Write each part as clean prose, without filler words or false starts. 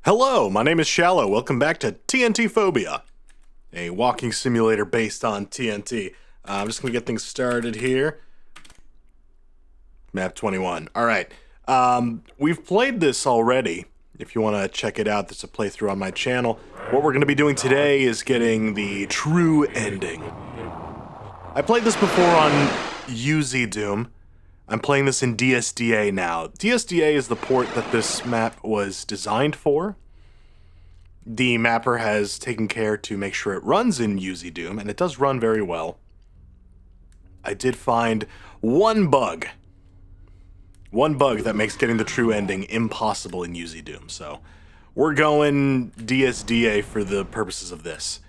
Hello, my name is Shallow. Welcome back to TNT Phobia, a walking simulator based on TNT. I'm just going to get things started here. Map 21. Alright, we've played this already. If you want to check it out, there's a playthrough on my channel. What we're going to be doing today is getting the true ending. I played this before on UZ Doom. I'm playing this in DSDA now. DSDA is the port that this map was designed for. The mapper has taken care to make sure it runs in UZ Doom, and it does run very well. I did find one bug that makes getting the true ending impossible in UZ Doom, so we're going DSDA for the purposes of this.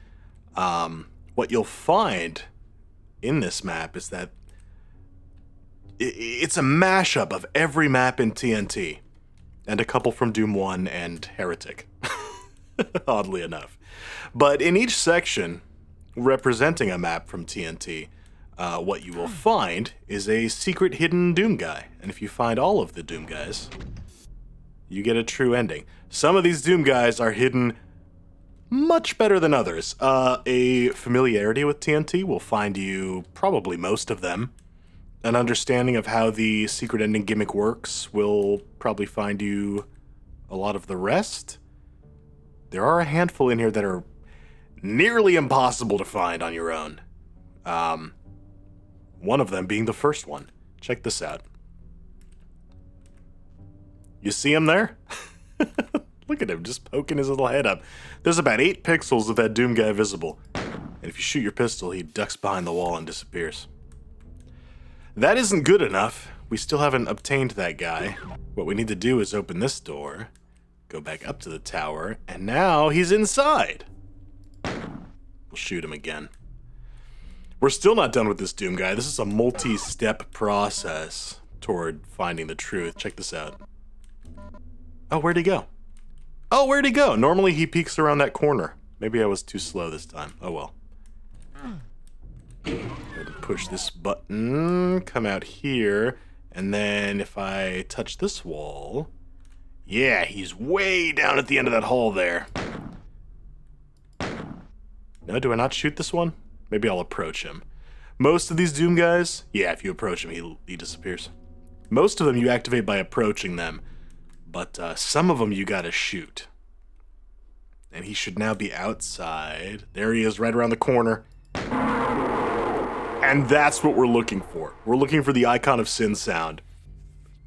What you'll find in this map is that it's a mashup of every map in TNT, and a couple from Doom 1 and Heretic, oddly enough. But in each section, representing a map from TNT, what you will find is a secret hidden Doom guy. And if you find all of the Doom guys, you get a true ending. Some of these Doom guys are hidden much better than others. A familiarity with TNT will find you probably most of them. An understanding of how the secret ending gimmick works will probably find you a lot of the rest. There are a handful in here that are nearly impossible to find on your own. One of them being the first one. Check this out. You see him there? Look at him just poking his little head up. There's about 8 pixels of that Doom guy visible. And if you shoot your pistol, he ducks behind the wall and disappears. That isn't good enough. We still haven't obtained that guy. What we need to do is open this door, go back up to the tower, and now he's inside. We'll shoot him again. We're still not done with this Doom guy. This is a multi-step process toward finding the truth. Check this out. Oh, where'd he go? Oh, where'd he go? Normally he peeks around that corner. Maybe I was too slow this time. Oh well. Push this button, come out here, and then if I touch this wall, yeah, he's way down at the end of that hall there. No, do I not shoot this one? Maybe I'll approach him. Most of these Doom guys, yeah, if you approach him, he disappears. Most of them you activate by approaching them, but some of them you gotta shoot. And he should now be outside. There he is, right around the corner. And that's what we're looking for. We're looking for the Icon of Sin sound.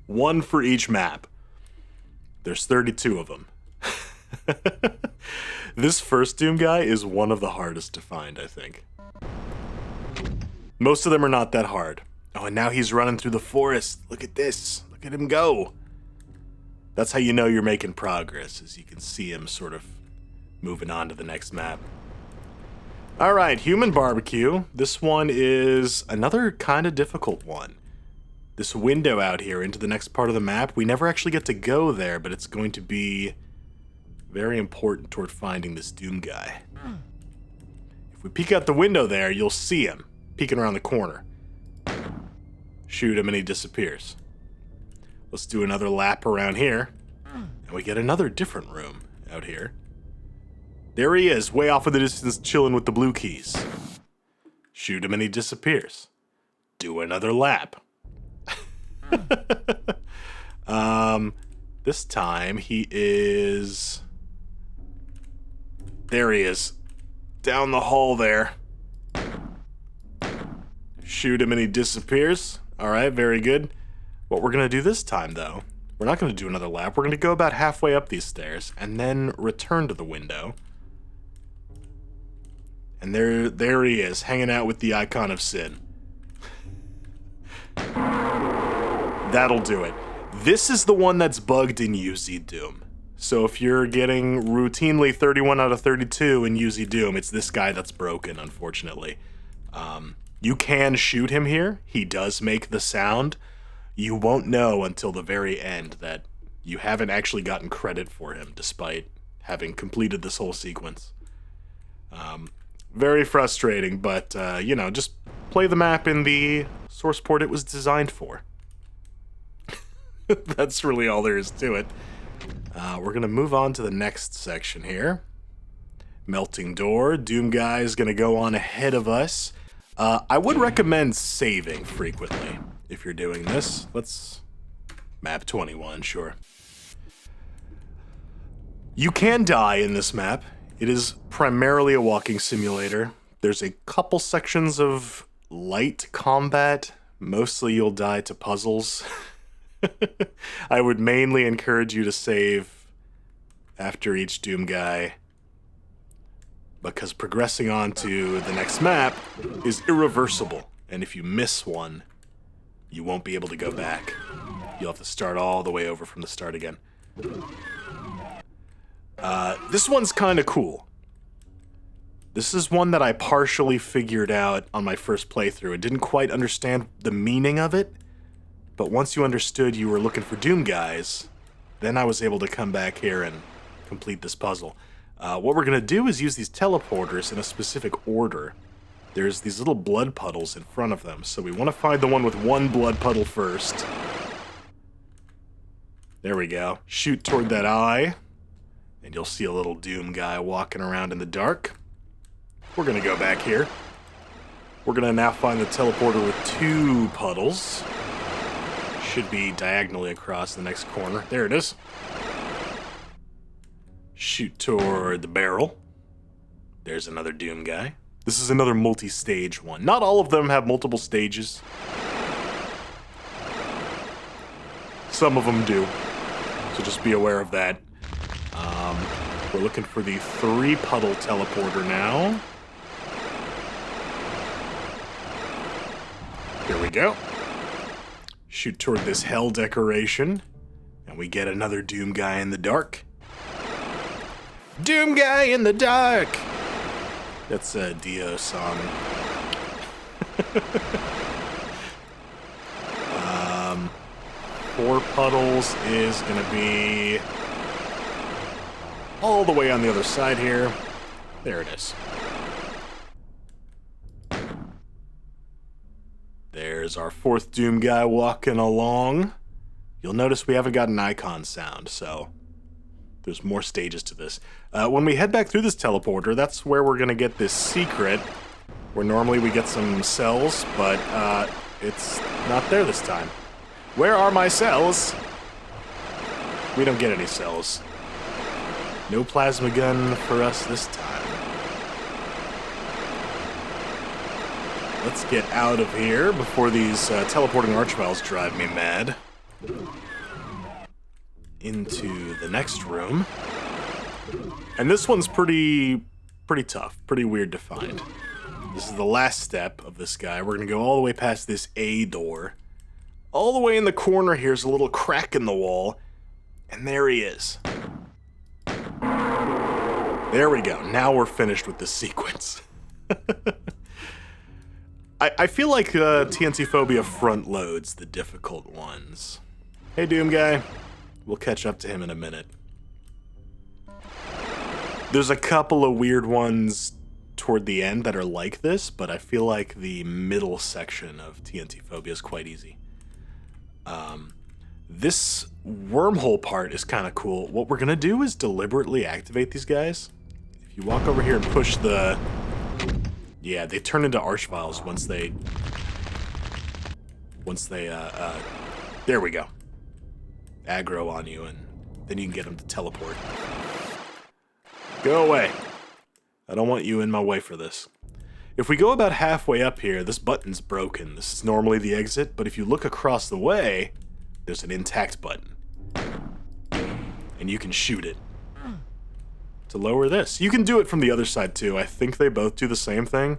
One for each map. There's 32 of them. This first Doom guy is one of the hardest to find, I think. Most of them are not that hard. Oh, and now he's running through the forest. Look at this. Look at him go. That's how you know you're making progress, as you can see him sort of moving on to the next map. Alright, Human Barbecue. This one is another kind of difficult one. This window out here into the next part of the map, we never actually get to go there, but it's going to be very important toward finding this Doom guy. If we peek out the window there, you'll see him peeking around the corner. Shoot him and he disappears. Let's do another lap around here, and we get another different room out here. There he is, way off in the distance, chilling with the blue keys. Shoot him and he disappears. Do another lap. This time he is... There he is. Down the hall there. Shoot him and he disappears. Alright, very good. What we're going to do this time, though, we're not going to do another lap. We're going to go about halfway up these stairs and then return to the window. And there he is, hanging out with the Icon of Sin. That'll do it. This is the one that's bugged in UZ Doom. So if you're getting routinely 31 out of 32 in UZ Doom, it's this guy that's broken, unfortunately. You can shoot him here. He does make the sound. You won't know until the very end that you haven't actually gotten credit for him, despite having completed this whole sequence. Very frustrating, but, you know, just play the map in the source port it was designed for. That's really all there is to it. We're going to move on to the next section here. Melting door. Doom guy is going to go on ahead of us. I would recommend saving frequently if you're doing this. Let's... Map 21, sure. You can die in this map. It is primarily a walking simulator. There's a couple sections of light combat. Mostly you'll die to puzzles. I would mainly encourage you to save after each Doom guy, because progressing on to the next map is irreversible, and if you miss one, you won't be able to go back. You'll have to start all the way over from the start again. This one's kind of cool. This is one that I partially figured out on my first playthrough. I didn't quite understand the meaning of it, but once you understood you were looking for Doom guys, then I was able to come back here and complete this puzzle. What we're going to do is use these teleporters in a specific order. There's these little blood puddles in front of them, so we want to find the one with one blood puddle first. There we go. Shoot toward that eye, and you'll see a little Doom guy walking around in the dark. We're going to go back here. We're going to now find the teleporter with two puddles. Should be diagonally across the next corner. There it is. Shoot toward the barrel. There's another Doom guy. This is another multi-stage one. Not all of them have multiple stages. Some of them do. So just be aware of that. We're looking for the 3-puddle teleporter now. Here we go. Shoot toward this hell decoration. And we get another Doom guy in the dark. Doom guy in the dark! That's a Dio song. 4 puddles is gonna be all the way on the other side here. There it is. There's our 4th Doom guy walking along. You'll notice we haven't got an icon sound, so there's more stages to this. When we head back through this teleporter, that's where we're gonna get this secret, where normally we get some cells, but it's not there this time. Where are my cells? We don't get any cells. No plasma gun for us this time. Let's get out of here before these teleporting archviles drive me mad. Into the next room. And this one's pretty tough, pretty weird to find. This is the last step of this guy. We're gonna go all the way past this A door. All the way in the corner here's a little crack in the wall, and there he is. There we go. Now we're finished with this sequence. I feel like TNT Phobia front loads the difficult ones. Hey, Doom guy. We'll catch up to him in a minute. There's a couple of weird ones toward the end that are like this, but I feel like the middle section of TNT Phobia is quite easy. This wormhole part is kind of cool. What we're going to do is deliberately activate these guys. If you walk over here and push the... Yeah, they turn into archviles once they... There we go. Aggro on you, and then you can get them to teleport. Go away. I don't want you in my way for this. If we go about halfway up here, this button's broken. This is normally the exit, but if you look across the way, there's an intact button. And you can shoot it to lower this. You can do it from the other side too. I think they both do the same thing.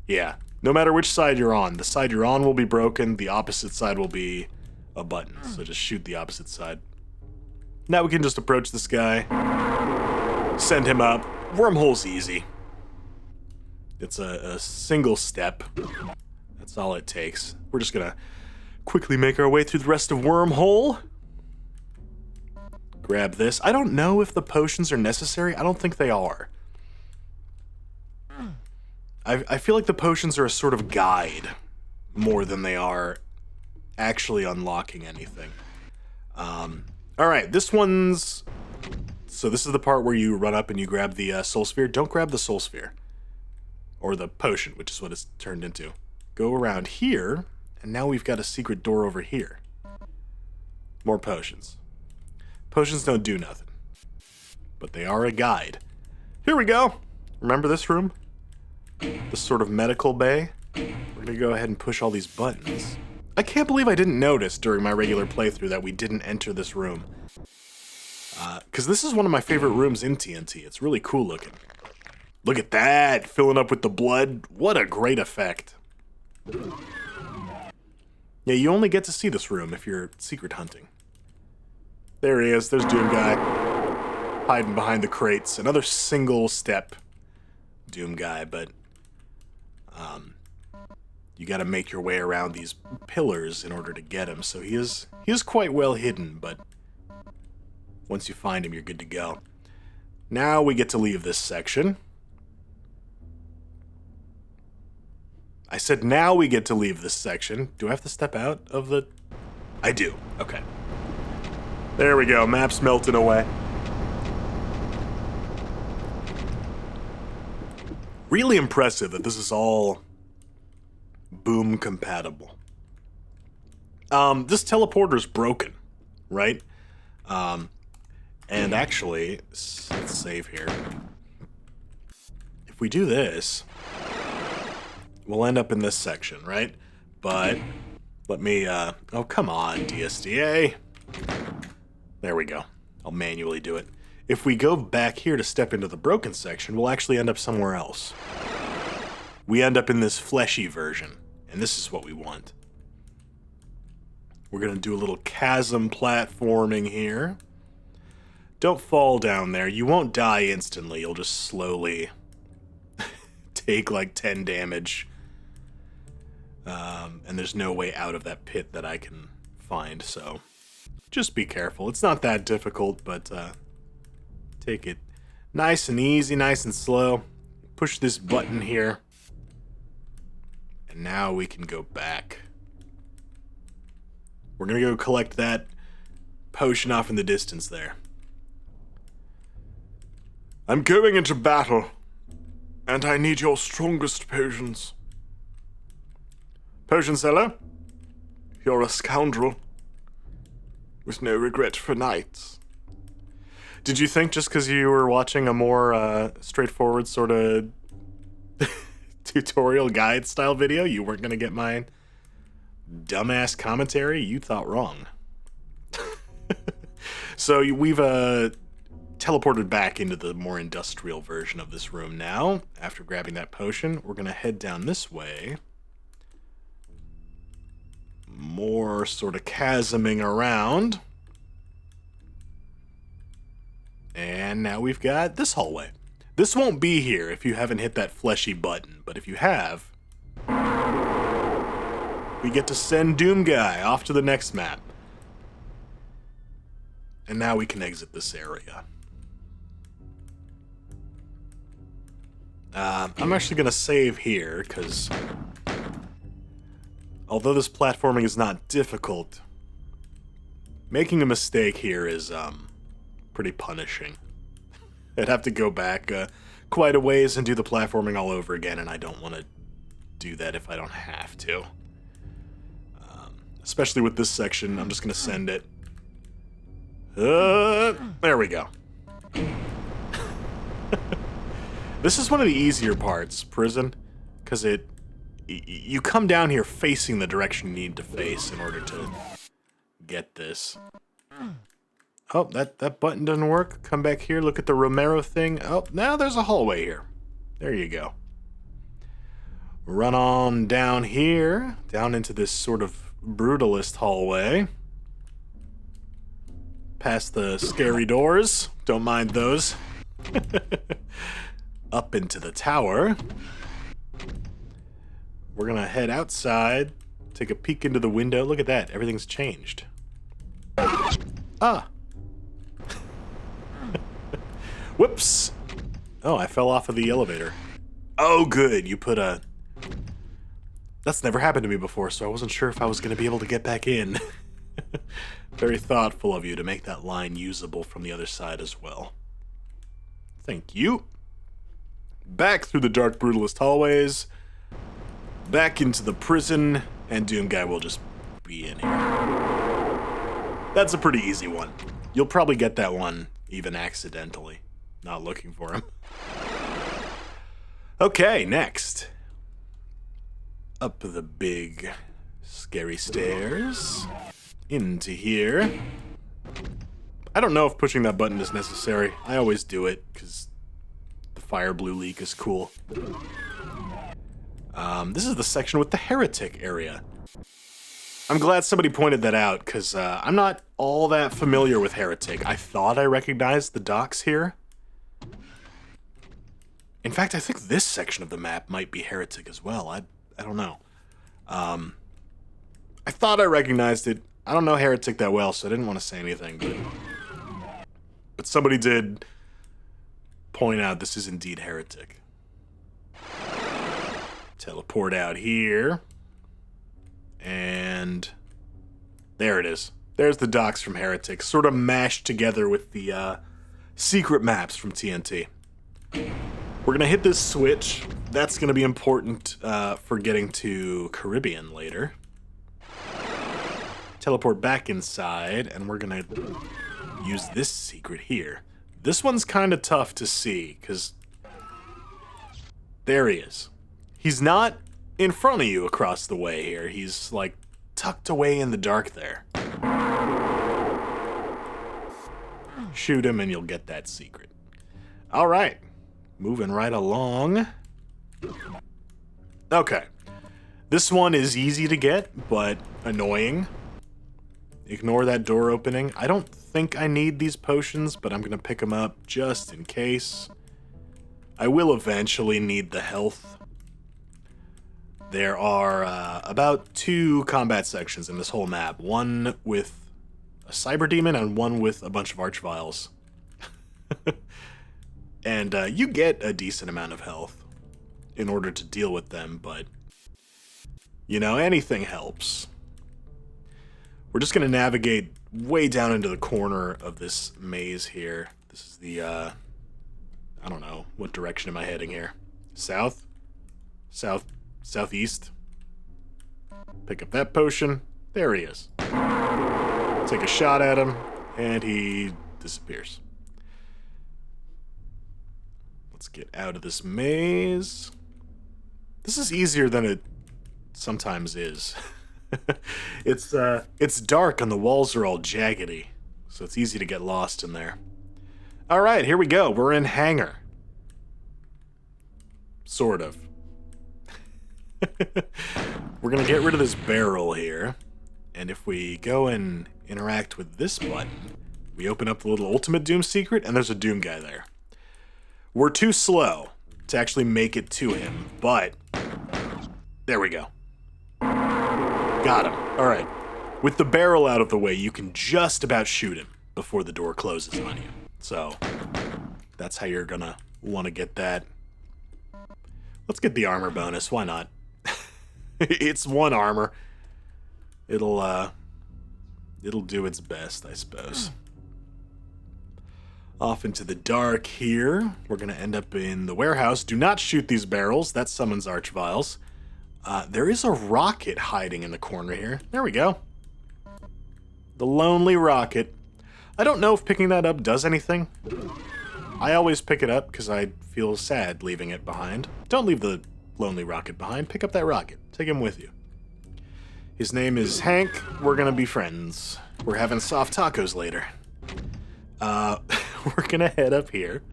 Yeah, no matter which side you're on, the side you're on will be broken, the opposite side will be a button. So just shoot the opposite side. Now we can just approach this guy, send him up. Wormhole's easy. It's a single step. That's all it takes. We're just gonna quickly make our way through the rest of Wormhole. Grab this. I don't know if the potions are necessary. I don't think they are. I feel like the potions are a sort of guide more than they are actually unlocking anything. All right, this one's... So this is the part where you run up and you grab the soul sphere. Don't grab the soul sphere. Or the potion, which is what it's turned into. Go around here, and now we've got a secret door over here. More potions. Potions don't do nothing. But they are a guide. Here we go! Remember this room? This sort of medical bay? We're gonna go ahead and push all these buttons. I can't believe I didn't notice during my regular playthrough that we didn't enter this room. Because this is one of my favorite rooms in TNT. It's really cool looking. Look at that! Filling up with the blood. What a great effect. Yeah, you only get to see this room if you're secret hunting. There he is. There's Doom Guy. Hiding behind the crates. Another single step Doom Guy, but... you gotta make your way around these pillars in order to get him, so he is quite well hidden, but... once you find him, you're good to go. Now we get to leave this section. I said now we get to leave this section. Do I have to step out of the... I do. Okay. There we go. Map's melting away. Really impressive that this is all boom compatible. This teleporter's broken, right? And actually, let's save here. If we do this, we'll end up in this section, right? But let me, oh, come on, DSDA. There we go. I'll manually do it. If we go back here to step into the broken section, we'll actually end up somewhere else. We end up in this fleshy version, and this is what we want. We're gonna do a little chasm platforming here. Don't fall down there. You won't die instantly. You'll just slowly take like 10 damage. And there's no way out of that pit that I can find, so just be careful. It's not that difficult, but take it nice and easy, nice and slow. Push this button here. And now we can go back. We're gonna go collect that potion off in the distance there. I'm going into battle, and I need your strongest potions. Potion seller, you're a scoundrel with no regret for knights. Did you think just because you were watching a more straightforward sort of tutorial guide style video, you weren't going to get my dumbass commentary? You thought wrong. So we've teleported back into the more industrial version of this room now. After grabbing that potion, we're going to head down this way. More sort of chasming around. And now we've got this hallway. This won't be here if you haven't hit that fleshy button, but if you have, we get to send Doom Guy off to the next map. And now we can exit this area. I'm actually going to save here, because although this platforming is not difficult, making a mistake here is pretty punishing. I'd have to go back quite a ways and do the platforming all over again, and I don't want to do that if I don't have to. Especially with this section, I'm just going to send it. There we go. This is one of the easier parts, prison, because you come down here facing the direction you need to face in order to get this. Oh, that button doesn't work. Come back here, look at the Romero thing. Oh, now there's a hallway here. There you go. Run on down here, down into this sort of brutalist hallway. Past the scary doors. Don't mind those. Up into the tower. We're gonna head outside, take a peek into the window. Look at that, everything's changed. Ah! Whoops! Oh, I fell off of the elevator. Oh, good, you put a... That's never happened to me before, so I wasn't sure if I was gonna be able to get back in. Very thoughtful of you to make that line usable from the other side as well. Thank you. Back through the dark brutalist hallways. Back into the prison, and Doom Guy will just be in here. That's a pretty easy one. You'll probably get that one even accidentally, not looking for him. Okay, next. Up the big, scary stairs. Into here. I don't know if pushing that button is necessary. I always do it, because the fire blue leak is cool. This is the section with the heretic area. I'm glad somebody pointed that out, because I'm not all that familiar with heretic. I thought I recognized the docks here. In fact, I think this section of the map might be heretic as well. I don't know. I thought I recognized it. I don't know heretic that well, so I didn't want to say anything, but somebody did point out this is indeed heretic. Teleport out here. And there it is. There's the docks from Heretic, sort of mashed together with the secret maps from TNT. We're going to hit this switch. That's going to be important for getting to Caribbean later. Teleport back inside, and we're going to use this secret here. This one's kind of tough to see, because there he is. He's not in front of you across the way here. He's, like, tucked away in the dark there. Shoot him and you'll get that secret. All right. Moving right along. Okay. This one is easy to get, but annoying. Ignore that door opening. I don't think I need these potions, but I'm going to pick them up just in case. I will eventually need the health. There are about 2 combat sections in this whole map. One with a cyber demon and one with a bunch of archviles. And you get a decent amount of health in order to deal with them, but, you know, anything helps. We're just going to navigate way down into the corner of this maze here. This is the, I don't know, what direction am I heading here? South? Southeast. Pick up that potion. There he is. Take a shot at him, and he disappears. Let's get out of this maze. This is easier than it sometimes is. It's dark and the walls are all jaggedy, so it's easy to get lost in there. All right, here we go. We're in hangar. Sort of. We're gonna get rid of this barrel here, and if we go and interact with this button, we open up the little ultimate Doom secret, and there's a Doom guy there. We're too slow to actually make it to him, but there we go. Got him. All right. With the barrel out of the way, you can just about shoot him before the door closes on you. So that's how you're gonna want to get that. Let's get the armor bonus. Why not? It's 1 armor. It'll do its best, I suppose. Off into the dark here. We're gonna end up in the warehouse. Do not shoot these barrels. That summons archviles. There is a rocket hiding in the corner here. There we go. The lonely rocket. I don't know if picking that up does anything. I always pick it up because I feel sad leaving it behind. Don't leave the lonely rocket behind. Pick up that rocket. Take him with you. His name is Hank. We're gonna be friends. We're having soft tacos later. We're gonna head up here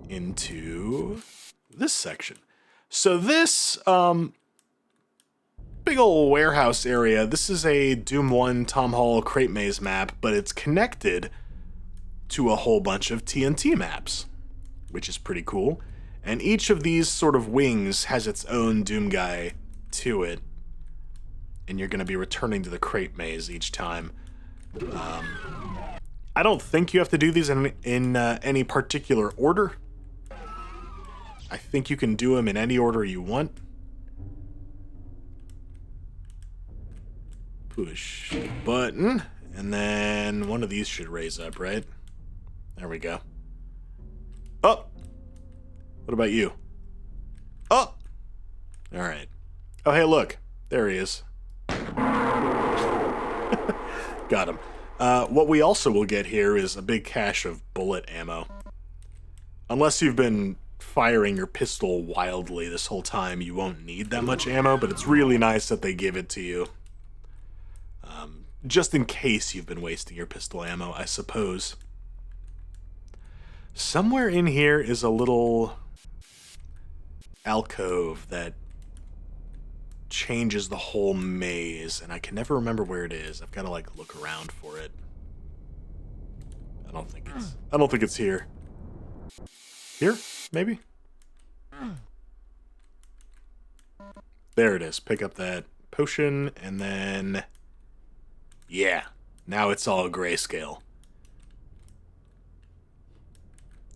into this section. So this big old warehouse area, this is a Doom 1 Tom Hall crate maze map, but it's connected to a whole bunch of TNT maps, which is pretty cool. And each of these sort of wings has its own Doom guy to it, and you're going to be returning to the crate maze each time. I don't think you have to do these in any particular order. I think you can do them in any order you want. push the button, and then one of these should raise up, right? There we go. Oh! What about you? Oh! Alright. Oh, hey, look. There he is. Got him. What we also will get here is a big cache of bullet ammo. Unless you've been firing your pistol wildly this whole time, you won't need that much ammo, but it's really nice that they give it to you. Just in case you've been wasting your pistol ammo, I suppose. Somewhere in here is a little alcove that changes the whole maze, and I can never remember where it is. I've got to like look around for it. I don't think it's here. Here? Maybe? There it is. Pick up that potion, and then... yeah. Now it's all grayscale.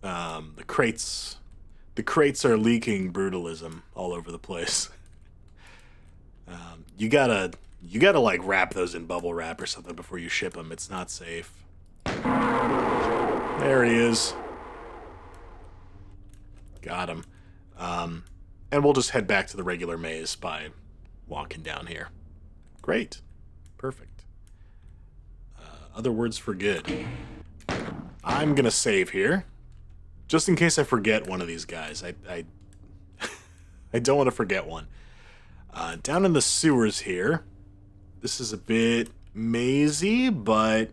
The crates are leaking brutalism all over the place. You gotta like wrap those in bubble wrap or something before you ship them. It's not safe. There he is. Got him. And we'll just head back to the regular maze by walking down here. Great. Perfect. Other words for good. I'm gonna save here. Just in case I forget one of these guys. I don't want to forget one. Down in the sewers here. This is a bit mazy, but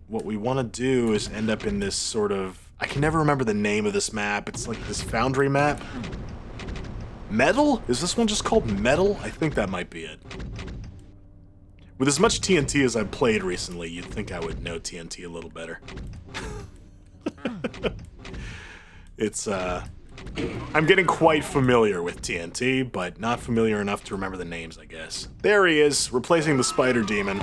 what we want to do is end up in this sort of... I can never remember the name of this map. It's like this foundry map. Metal? Is this one just called Metal? I think that might be it. With as much TNT as I've played recently, you'd think I would know TNT a little better. It's, I'm getting quite familiar with TNT, but not familiar enough to remember the names, I guess. There he is, replacing the spider demon.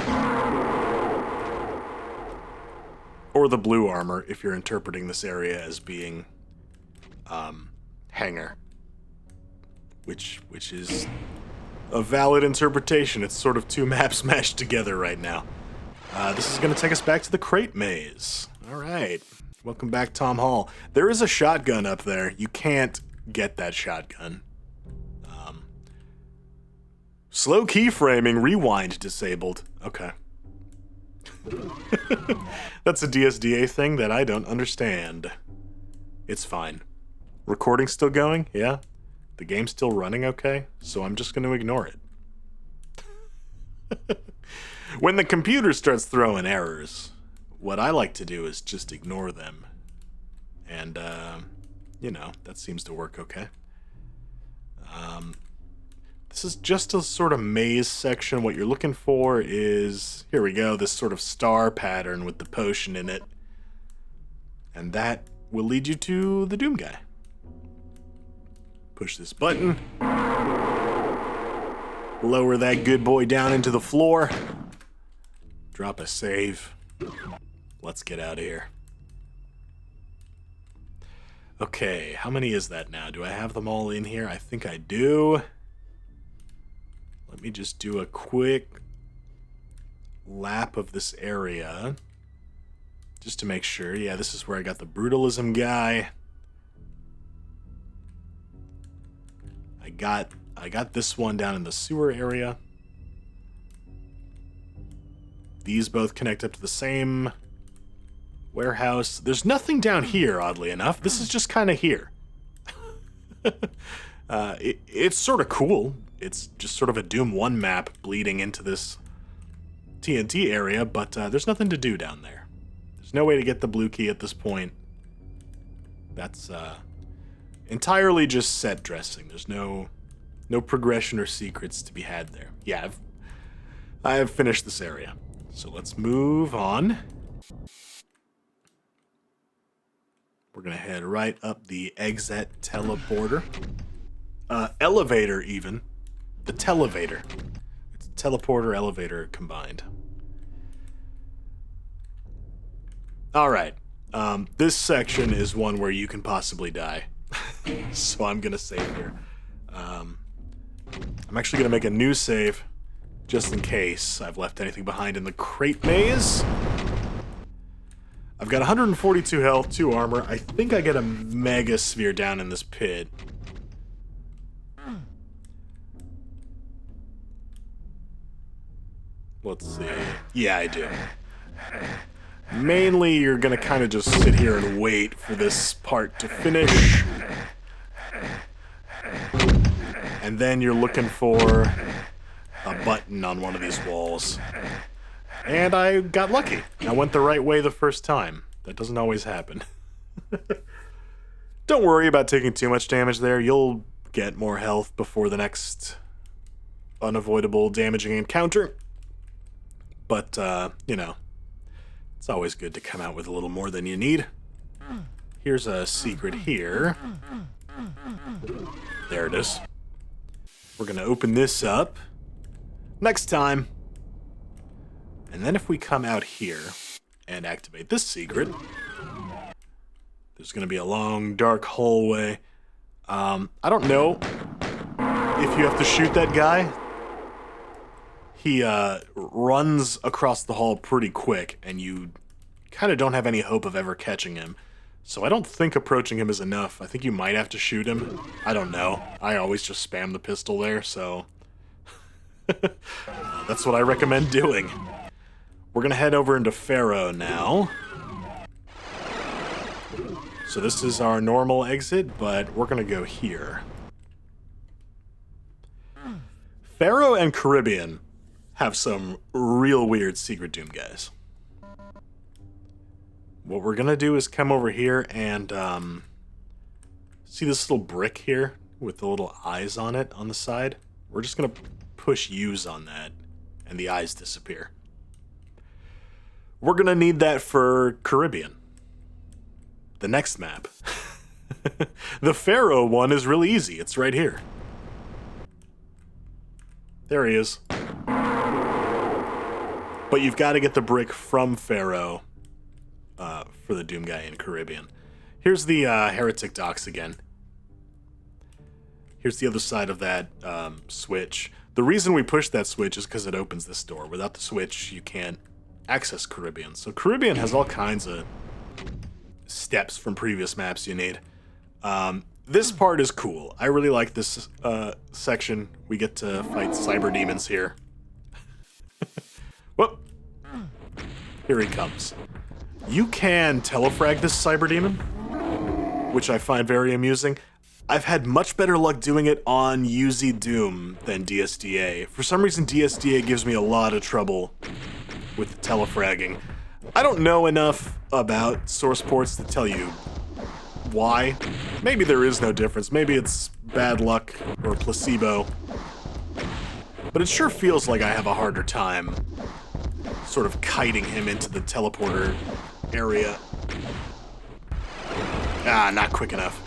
Or the blue armor, if you're interpreting this area as being, hangar. Which is a valid interpretation. It's sort of two maps mashed together right now. This is going to take us back to the crate maze. Alright. Welcome back, Tom Hall. There is a shotgun up there. You can't get that shotgun. Slow keyframing, rewind disabled. Okay. That's a DSDA thing that I don't understand. It's fine. Recording still going? Yeah? The game's still running okay? So I'm just going to ignore it. When the computer starts throwing errors, what I like to do is just ignore them. And, you know, that seems to work okay. This is just a sort of maze section. What you're looking for is, here we go, this sort of star pattern with the potion in it. And that will lead you to the Doom guy. Push this button. Lower that good boy down into the floor. Drop a save. Let's get out of here. Okay, how many is that now? Do I have them all in here? I think I do. Let me just do a quick lap of this area. Just to make sure. Yeah, this is where I got the brutalism guy. I got this one down in the sewer area. These both connect up to the same warehouse. There's nothing down here, oddly enough. This is just kind of here. It's sort of cool. It's just sort of a Doom 1 map bleeding into this TNT area, but there's nothing to do down there. There's no way to get the blue key at this point. That's entirely just set dressing. There's no progression or secrets to be had there. Yeah, I have finished this area. So let's move on. We're going to head right up the exit teleporter. Elevator, even. The televator. It's teleporter, elevator combined. Alright. This section is one where you can possibly die. So I'm going to save here. I'm actually going to make a new save just in case I've left anything behind in the crate maze. I've got 142 health, 2 armor. I think I get a mega sphere down in this pit. Let's see. Yeah, I do. Mainly, you're gonna kind of just sit here and wait for this part to finish. And then you're looking for a button on one of these walls. And I got lucky. I went the right way the first time. That doesn't always happen. Don't worry about taking too much damage there. You'll get more health before the next unavoidable damaging encounter. But, you know, it's always good to come out with a little more than you need. Here's a secret here. There it is. We're gonna open this up next time. And then if we come out here and activate this secret, there's gonna be a long, dark hallway. I don't know if you have to shoot that guy. He runs across the hall pretty quick, and you kind of don't have any hope of ever catching him. So I don't think approaching him is enough. I think you might have to shoot him. I don't know. I always just spam the pistol there, so... that's what I recommend doing. We're gonna head over into Pharaoh now. So this is our normal exit, but we're gonna go here. Pharaoh and Caribbean have some real weird secret doom guys. What we're gonna do is come over here and see this little brick here with the little eyes on it on the side? We're just gonna push U's on that and the eyes disappear. We're gonna need that for Caribbean. The next map. The Pharaoh one is really easy. It's right here. There he is. But you've got to get the brick from Pharaoh for the Doom guy in Caribbean. Here's the Heretic Docks again. Here's the other side of that switch. The reason we push that switch is because it opens this door. Without the switch, you can't access Caribbean. So Caribbean has all kinds of steps from previous maps you need. This part is cool. I really like this section. We get to fight cyber demons here. Whoop! Here he comes. You can telefrag this cyber demon, which I find very amusing. I've had much better luck doing it on UZ Doom than DSDA. For some reason, DSDA gives me a lot of trouble with the telefragging. I don't know enough about source ports to tell you why. Maybe there is no difference. Maybe it's bad luck or placebo. But it sure feels like I have a harder time sort of kiting him into the teleporter area. Ah, not quick enough.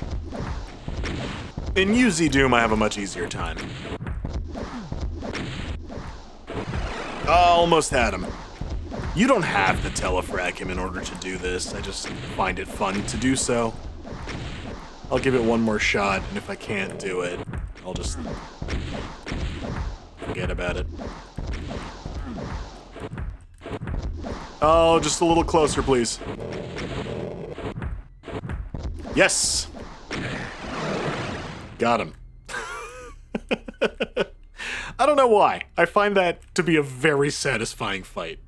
In UZ Doom, I have a much easier time. Oh, almost had him. You don't have to telefrag him in order to do this. I just find it fun to do so. I'll give it one more shot, and if I can't do it, I'll just forget about it. Oh, just a little closer, please. Yes! Got him. I don't know why. I find that to be a very satisfying fight.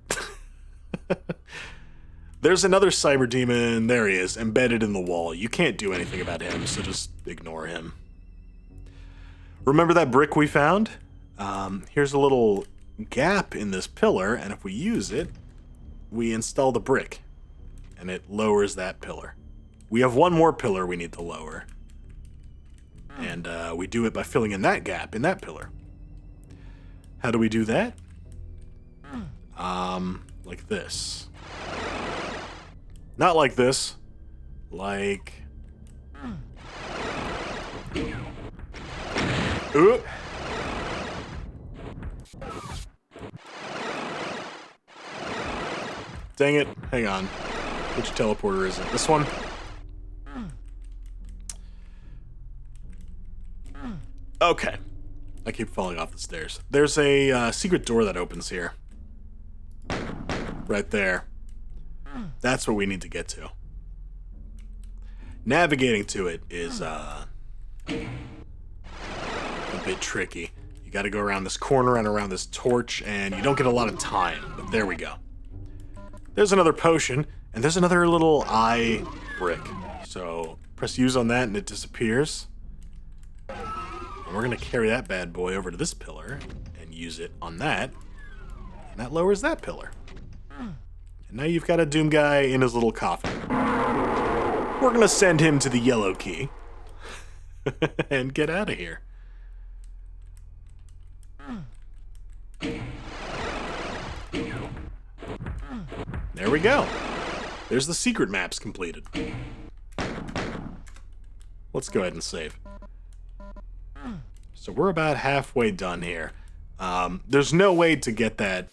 There's another cyber demon. There he is, embedded in the wall. You can't do anything about him, so just ignore him. Remember that brick we found? Here's a little gap in this pillar, and if we use it, we install the brick, and it lowers that pillar. We have one more pillar we need to lower, and we do it by filling in that gap in that pillar. How do we do that? Like this. Not like this. Like... Ooh. Dang it. Hang on. Which teleporter is it? This one? Okay. I keep falling off the stairs. There's a secret door that opens here. Right there. That's what we need to get to. Navigating to it is a bit tricky. You gotta go around this corner and around this torch, and you don't get a lot of time, but there we go. There's another potion, and there's another little eye brick. So press use on that and it disappears. And we're gonna carry that bad boy over to this pillar and use it on that. And that lowers that pillar. And now you've got a Doom guy in his little coffin. We're gonna send him to the yellow key and get out of here. There we go. There's the secret maps completed. Let's go ahead and save. So we're about halfway done here. There's no way to get that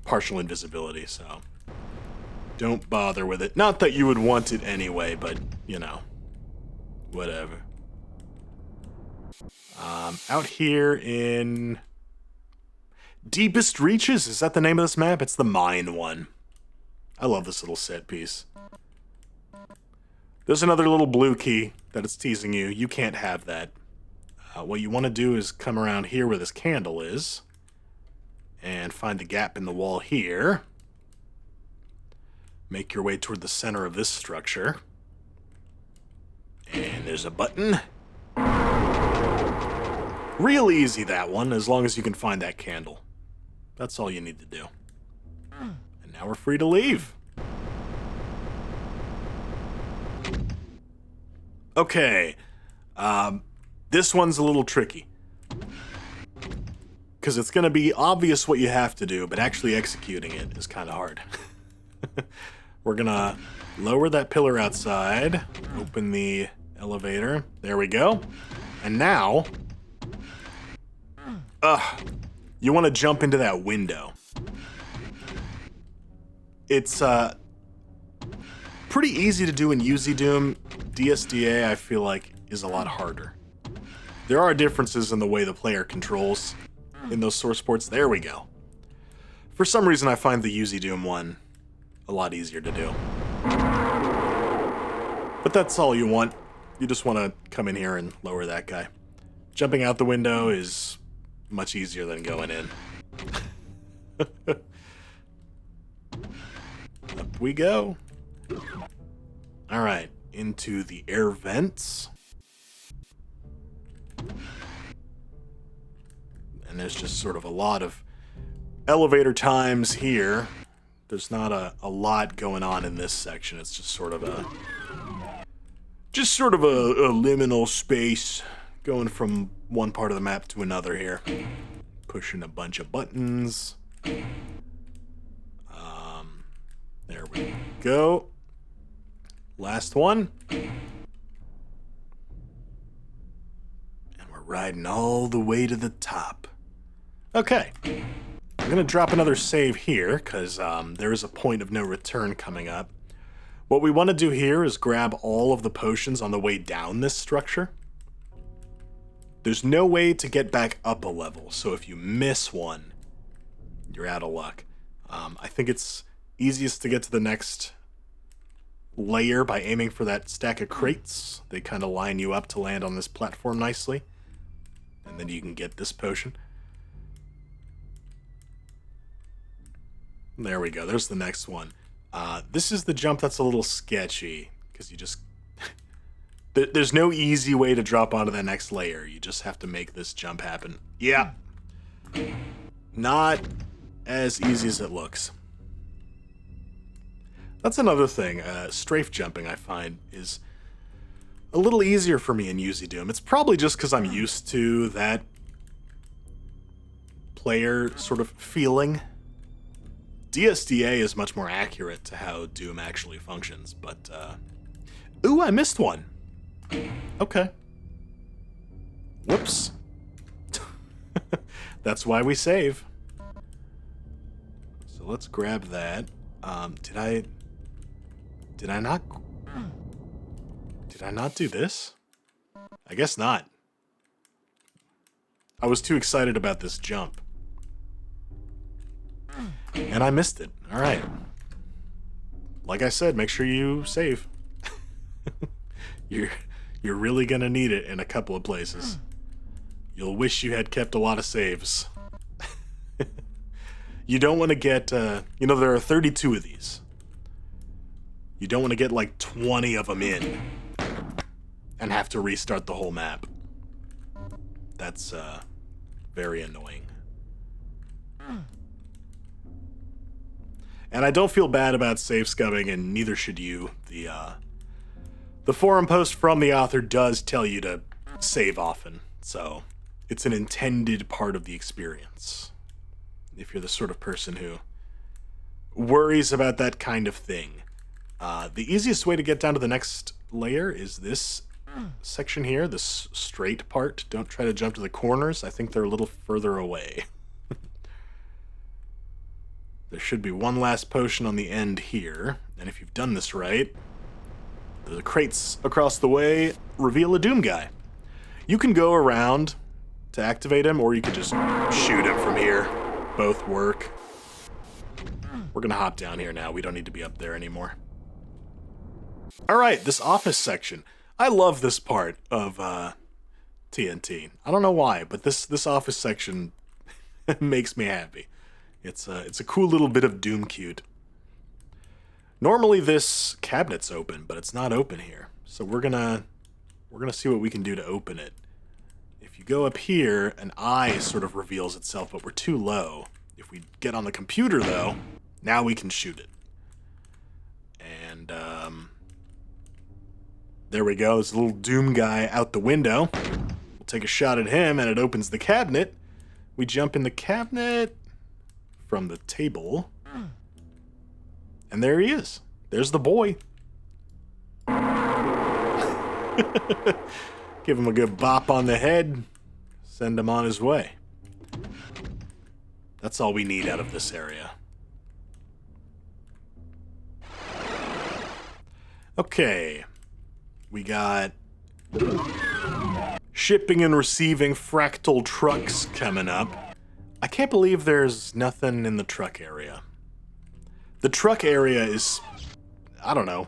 partial invisibility, so don't bother with it. Not that you would want it anyway, but, you know, whatever. Out here in Deepest Reaches, is that the name of this map? It's the mine one. I love this little set piece. There's another little blue key that it's teasing you. You can't have that. What you want to do is come around here where this candle is and find the gap in the wall here. Make your way toward the center of this structure. And there's a button. Real easy, that one, as long as you can find that candle. That's all you need to do. And now we're free to leave. Okay. This one's a little tricky. Because it's going to be obvious what you have to do, but actually executing it is kind of hard. We're going to lower that pillar outside. Open the elevator. There we go. And now... you want to jump into that window. It's pretty easy to do in UZ Doom. DSDA, I feel like, is a lot harder. There are differences in the way the player controls in those source ports. There we go. For some reason, I find the UZ Doom one a lot easier to do. But that's all you want. You just want to come in here and lower that guy. Jumping out the window is much easier than going in. Up we go. Alright, into the air vents. And there's just sort of a lot of elevator times here. There's not a lot going on in this section. It's just sort of a liminal space going from one part of the map to another here. Pushing a bunch of buttons. There we go. Last one. And we're riding all the way to the top. Okay. I'm going to drop another save here, because there is a point of no return coming up. What we want to do here is grab all of the potions on the way down this structure. There's no way to get back up a level, so if you miss one, you're out of luck. I think it's easiest to get to the next layer by aiming for that stack of crates. They kind of line you up to land on this platform nicely. And then you can get this potion. There we go. There's the next one. This is the jump that's a little sketchy, because you just... There's no easy way to drop onto that next layer. You just have to make this jump happen. Yeah. Not as easy as it looks. That's another thing. Strafe jumping, I find, is a little easier for me in UZ Doom. It's probably just because I'm used to that player sort of feeling. DSDA is much more accurate to how Doom actually functions, but... Ooh, I missed one. Okay. Whoops. That's why we save. So let's grab that. Did I not do this? I guess not. I was too excited about this jump. And I missed it. Alright. Like I said, make sure you save. You're really gonna need it in a couple of places. You'll wish you had kept a lot of saves. You don't want to get, you know, there are 32 of these. You don't want to get like 20 of them in and have to restart the whole map. That's, very annoying. And I don't feel bad about save scumming, and neither should you. The forum post from the author does tell you to save often, so it's an intended part of the experience. If you're the sort of person who worries about that kind of thing. The easiest way to get down to the next layer is this section here, this straight part. Don't try to jump to the corners. I think they're a little further away. There should be one last potion on the end here, and if you've done this right, the crates across the way reveal a Doom guy. You can go around to activate him, or you could just shoot him from here. Both work. We're gonna hop down here now. We don't need to be up there anymore. Alright, this office section. I love this part of TNT. I don't know why, but this office section makes me happy. It's a cool little bit of Doom cute. Normally this cabinet's open, but it's not open here. So we're gonna see what we can do to open it. If you go up here, an eye sort of reveals itself, but we're too low. If we get on the computer though, now we can shoot it. And there we go. There's a little Doom guy out the window. We'll take a shot at him, and it opens the cabinet. We jump in the cabinet from the table. And there he is. There's the boy. Give him a good bop on the head. Send him on his way. That's all we need out of this area. Okay. We got shipping and receiving fractal trucks coming up. I can't believe there's nothing in the truck area. The truck area is, I don't know,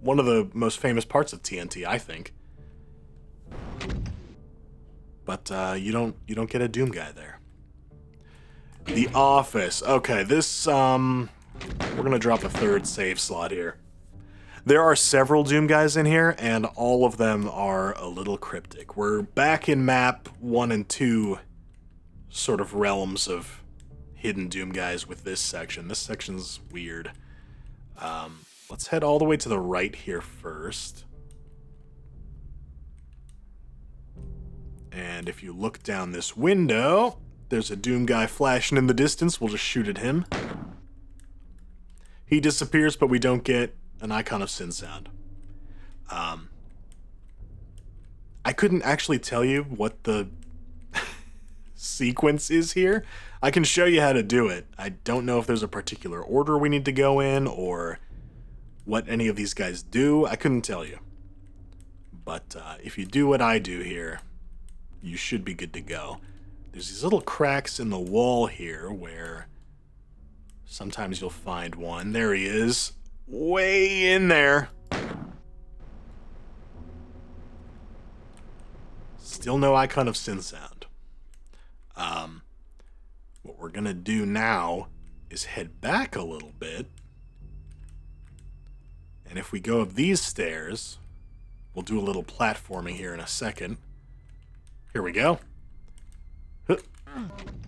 one of the most famous parts of TNT, I think. But you don't get a Doom guy there. The office. Okay, this we're gonna drop a third save slot here. There are several Doom guys in here, and all of them are a little cryptic. We're back in map 1 and 2 sort of realms of hidden Doom guys with this section. This section's weird. Let's head all the way to the right here first. And if you look down this window, there's a Doom guy flashing in the distance. We'll just shoot at him. He disappears, but we don't get an icon of Sin Sound. I couldn't actually tell you what the sequence is here. I can show you how to do it. I don't know if there's a particular order we need to go in or what any of these guys do. I couldn't tell you. But if you do what I do here, you should be good to go. There's these little cracks in the wall here where sometimes you'll find one. There he is. Way in there. Still no icon of Sin Sound. What we're gonna do now is head back a little bit. And if we go up these stairs, we'll do a little platforming here in a second. Here we go.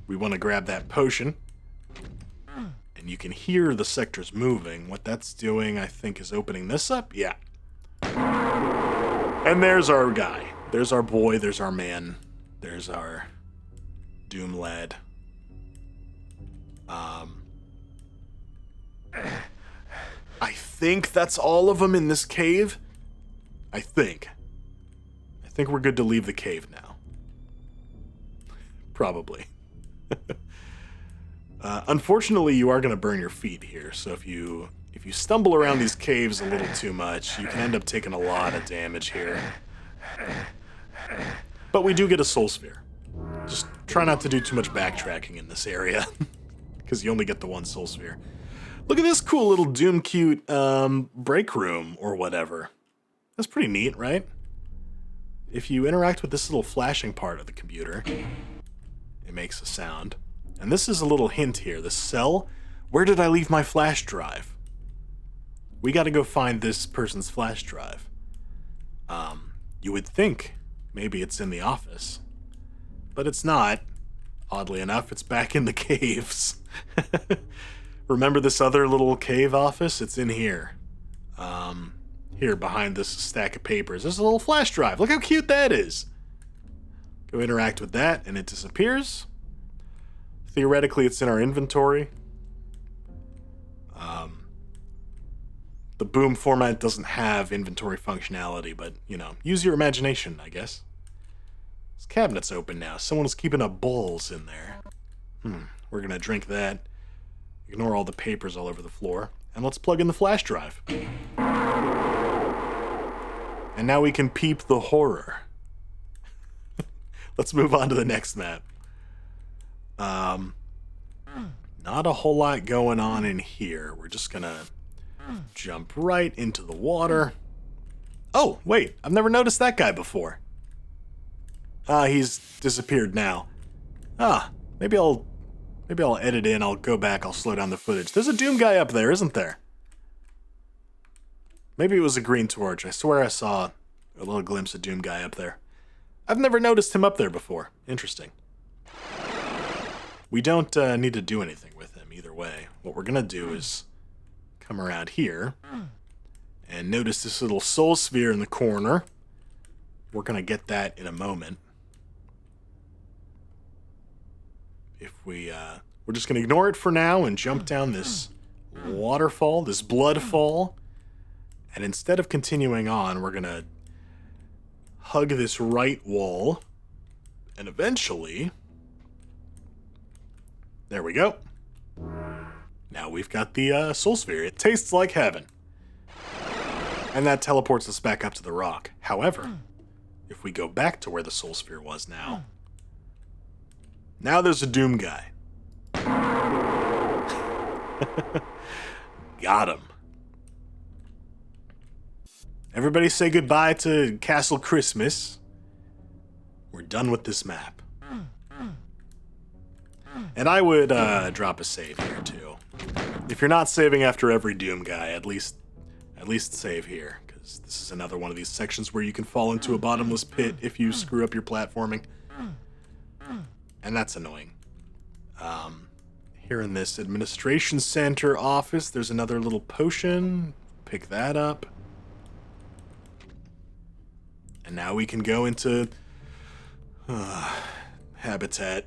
We want to grab that potion. And you can hear the sectors moving. What that's doing, I think, is opening this up. Yeah. And there's our guy. There's our boy. There's our man. There's our Doom lad. I think that's all of them in this cave. I think we're good to leave the cave now. Probably. Unfortunately, you are going to burn your feet here, so if you stumble around these caves a little too much, you can end up taking a lot of damage here. But we do get a soul sphere. Just try not to do too much backtracking in this area, because you only get the one soul sphere. Look at this cool little Doom cute break room or whatever. That's pretty neat, right? If you interact with this little flashing part of the computer, it makes a sound. And this is a little hint here. The cell, where did I leave my flash drive? We got to go find this person's flash drive. You would think maybe it's in the office, but it's not. Oddly enough, it's back in the caves. Remember this other little cave office? It's in here. Here behind this stack of papers. There's a little flash drive. Look how cute that is. Go interact with that and it disappears. Theoretically, it's in our inventory. The boom format doesn't have inventory functionality, but, you know, use your imagination, I guess. This cabinet's open now. Someone's keeping up bowls in there. We're gonna drink that. Ignore all the papers all over the floor. And let's plug in the flash drive. And now we can peep the horror. Let's move on to the next map. Not a whole lot going on in here. We're just gonna jump right into the water. Oh, wait, I've never noticed that guy before. He's disappeared now. Maybe I'll edit in, I'll go back, I'll slow down the footage. There's a Doom guy up there, isn't there? Maybe it was a green torch. I swear I saw a little glimpse of Doom guy up there. I've never noticed him up there before. Interesting. We don't need to do anything with him either way. What we're gonna do is come around here and notice this little soul sphere in the corner. We're gonna get that in a moment. If we're just gonna ignore it for now and jump down this waterfall, this blood fall. And instead of continuing on, we're gonna hug this right wall. And eventually, there we go. Now we've got the soul sphere. It tastes like heaven. And that teleports us back up to the rock. However, if we go back to where the soul sphere was now there's a Doom guy. Got him. Everybody say goodbye to Castle Christmas. We're done with this map. And I would drop a save here too. If you're not saving after every Doom guy, at least save here, because this is another one of these sections where you can fall into a bottomless pit if you screw up your platforming. And that's annoying. Here in this administration center office, there's another little potion. Pick that up. And now we can go into habitat.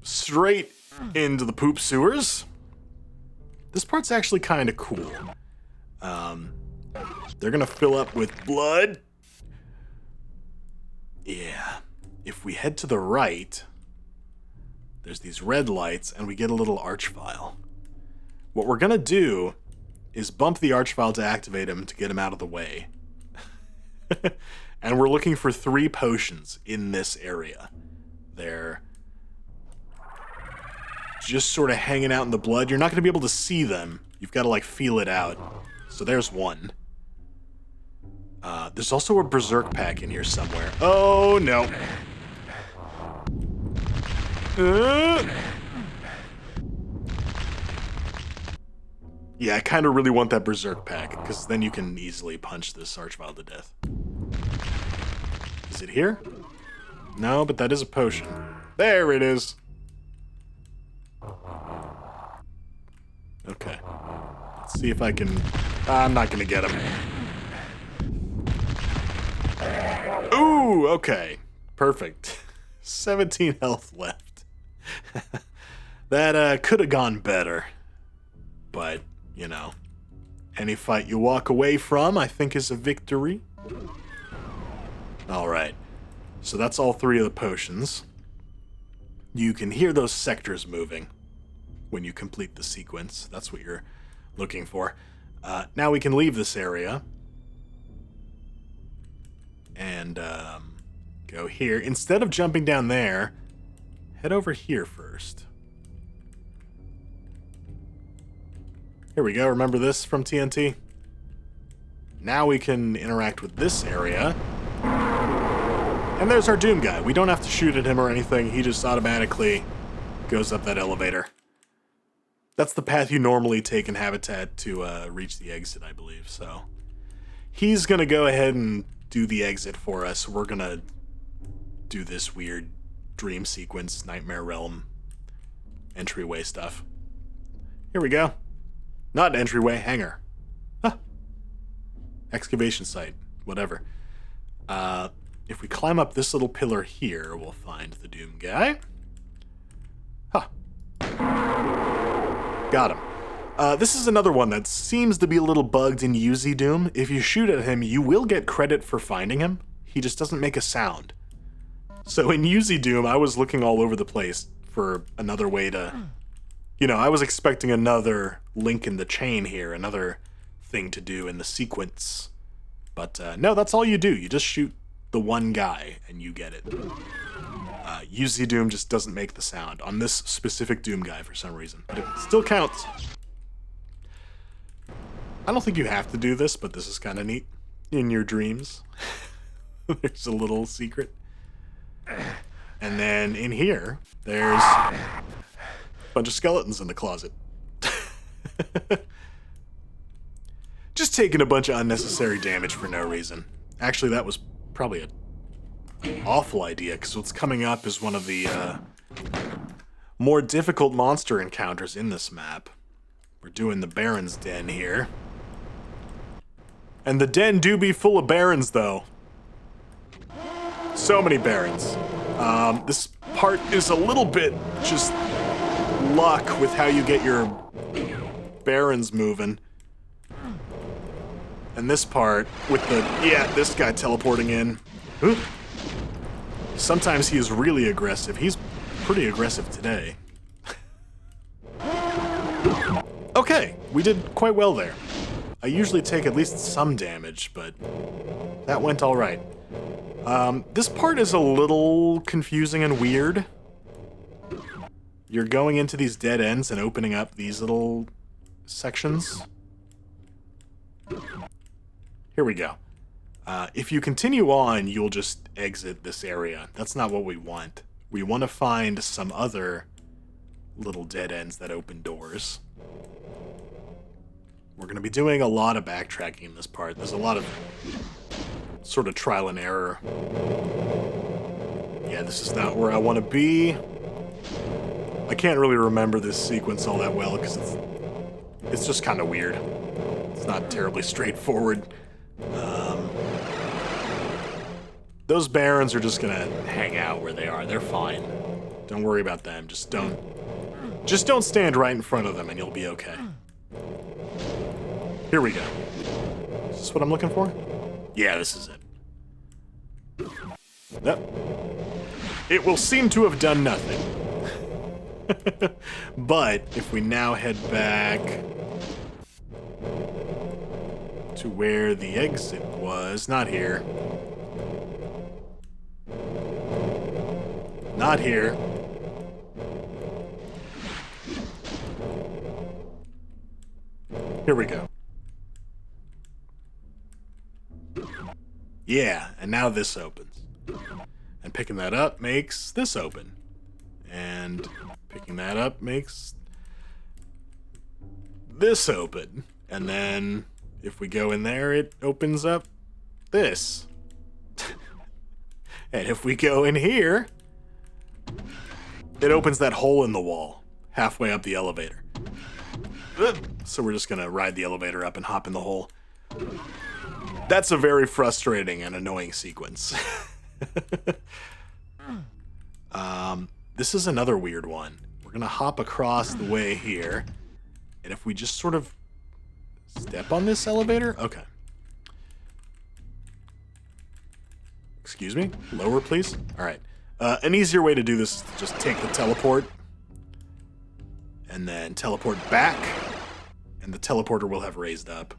Straight into the poop sewers. This part's actually kind of cool. They're gonna fill up with blood. Yeah. If we head to the right, there's these red lights, and we get a little arch file. What we're gonna do is bump the arch file to activate him to get him out of the way. And we're looking for 3 potions in this area. They're just sort of hanging out in the blood. You're not going to be able to see them. You've got to, like, feel it out. So there's one. There's also a berserk pack in here somewhere. Oh, no. Yeah, I kind of really want that berserk pack, because then you can easily punch this archvile to death. Is it here? No, but that is a potion. There it is. Okay. Let's see if I can... I'm not gonna get him. Ooh, okay. Perfect. 17 health left. That could have gone better. But, you know, any fight you walk away from, I think, is a victory. Alright. So that's all 3 of the potions. You can hear those sectors moving when you complete the sequence. That's what you're looking for. Now we can leave this area. And Go here. Instead of jumping down there, head over here first. Here we go. Remember this from TNT? Now we can interact with this area. And there's our Doom guy. We don't have to shoot at him or anything. He just automatically goes up that elevator. That's the path you normally take in Habitat to reach the exit, I believe. So he's going to go ahead and do the exit for us. We're going to do this weird dream sequence, Nightmare Realm entryway stuff. Here we go. Not entryway, hangar. Huh. Excavation site, whatever. If we climb up this little pillar here, we'll find the Doom guy. Huh. Got him. This is another one that seems to be a little bugged in UZ Doom. If you shoot at him, you will get credit for finding him. He just doesn't make a sound. So in UZ Doom, I was looking all over the place for another way to... You know, I was expecting another link in the chain here, another thing to do in the sequence. But no, that's all you do. You just shoot the one guy and you get it. UZ Doom just doesn't make the sound on this specific Doom guy for some reason, but it still counts. I don't think you have to do this, but this is kind of neat. In your dreams, there's a little secret. And then in here, there's a bunch of skeletons in the closet. Just taking a bunch of unnecessary damage for no reason. Actually, that was probably an awful idea, because what's coming up is one of the more difficult monster encounters in this map. We're doing the Baron's Den here. And the den do be full of Barons, though. So many Barons. This part is a little bit just luck with how you get your Barons moving. And this part with the, this guy teleporting in. Ooh. Sometimes he is really aggressive. He's pretty aggressive today. Okay, we did quite well there. I usually take at least some damage, but that went all right. This part is a little confusing and weird. You're going into these dead ends and opening up these little sections. Here we go. If you continue on, you'll just exit this area. That's not what we want. We want to find some other little dead ends that open doors. We're going to be doing a lot of backtracking in this part. There's a lot of sort of trial and error. Yeah, this is not where I want to be. I can't really remember this sequence all that well because it's just kind of weird. It's not terribly straightforward. Those Barons are just gonna hang out where they are. They're fine. Don't worry about them. Just don't stand right in front of them and you'll be okay. Here we go. Is this what I'm looking for? Yeah, this is it. Yep. It will seem to have done nothing. But if we now head back to where the exit was, not here. Not here. Here we go. Yeah, and now this opens. And picking that up makes this open. And picking that up makes this open. And then if we go in there, it opens up this. And if we go in here, it opens that hole in the wall halfway up the elevator. So we're just gonna ride the elevator up and hop in the hole. That's a very frustrating and annoying sequence. This is another weird one. We're gonna hop across the way here, and if we just sort of step on this elevator, okay. Excuse me? Lower, please? All right. An easier way to do this is to just take the teleport and then teleport back, and the teleporter will have raised up.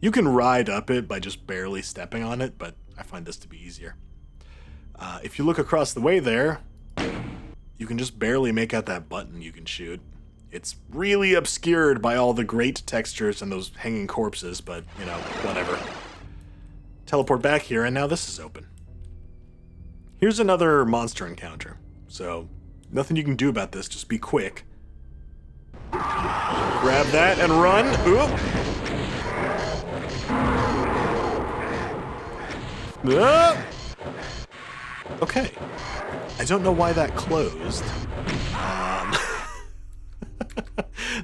You can ride up it by just barely stepping on it, but I find this to be easier. If you look across the way there, you can just barely make out that button you can shoot. It's really obscured by all the great textures and those hanging corpses, but, you know, whatever. Teleport back here, and now this is open. Here's another monster encounter. So, nothing you can do about this, just be quick. Grab that and run. Oop. Ah! Okay. I don't know why that closed.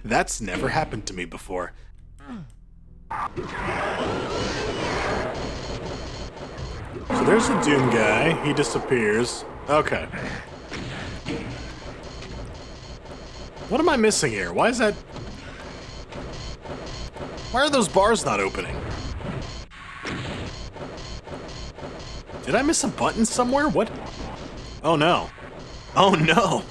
That's never happened to me before. So there's the Doom guy. He disappears. Okay. What am I missing here? Why is that... Why are those bars not opening? Did I miss a button somewhere? What? Oh no. Oh no.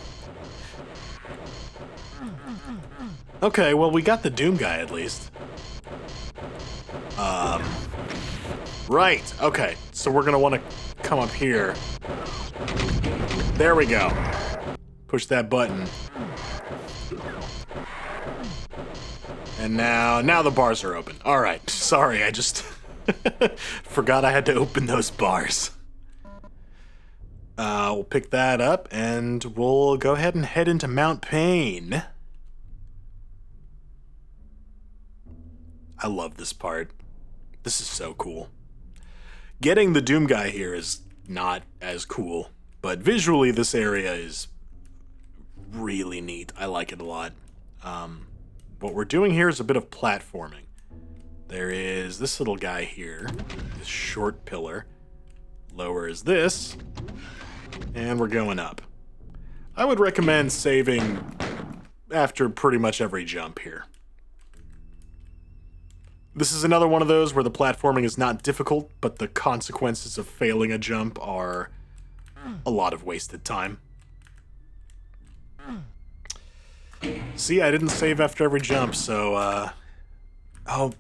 Okay, well, we got the Doom guy at least. Right, okay. So we're gonna want to come up here. There we go. Push that button. And now the bars are open. All right, sorry, I just forgot I had to open those bars. We'll pick that up and we'll go ahead and head into Mount Pain. I love this part. This is so cool. Getting the Doom guy here is not as cool, but visually this area is really neat. I like it a lot. What we're doing here is a bit of platforming. There is this little guy here, this short pillar. Lower is this, and we're going up. I would recommend saving after pretty much every jump here. This is another one of those where the platforming is not difficult, but the consequences of failing a jump are a lot of wasted time. See, I didn't save after every jump, so, oh,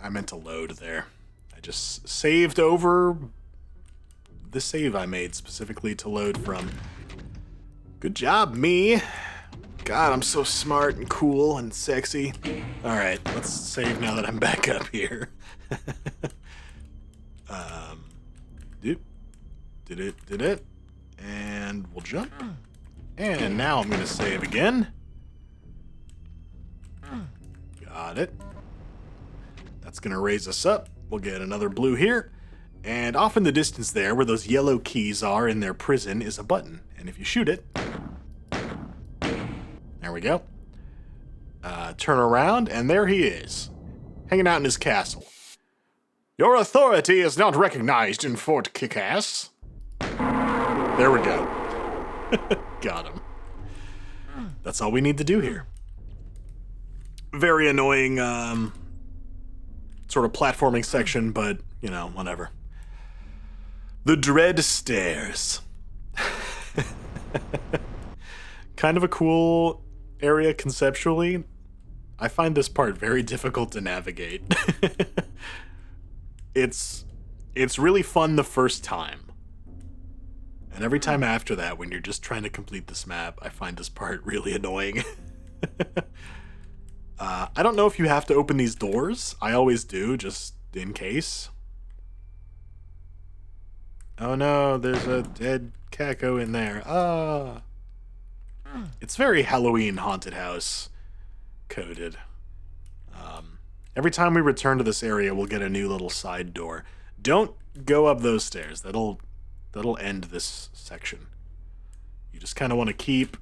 I meant to load there. I just saved over the save I made specifically to load from. Good job, me. God, I'm so smart and cool and sexy. All right, let's save now that I'm back up here. Did it. And we'll jump. And now I'm gonna save again. Got it. That's gonna raise us up. We'll get another blue here. And off in the distance there, where those yellow keys are in their prison, is a button. And if you shoot it, there we go. Turn around, and there he is, hanging out in his castle. Your authority is not recognized in Fort Kickass. There we go. Got him. That's all we need to do here. Very annoying, sort of platforming section, but, you know, whatever. The Dread Stairs. Kind of a cool area conceptually. I find this part very difficult to navigate. It's really fun the first time. And every time after that, when you're just trying to complete this map, I find this part really annoying. I don't know if you have to open these doors. I always do, just in case. Oh no, there's a dead Kako in there. Ah. It's very Halloween haunted house coded. Every time we return to this area, we'll get a new little side door. Don't go up those stairs. That'll end this section. You just kind of want to keep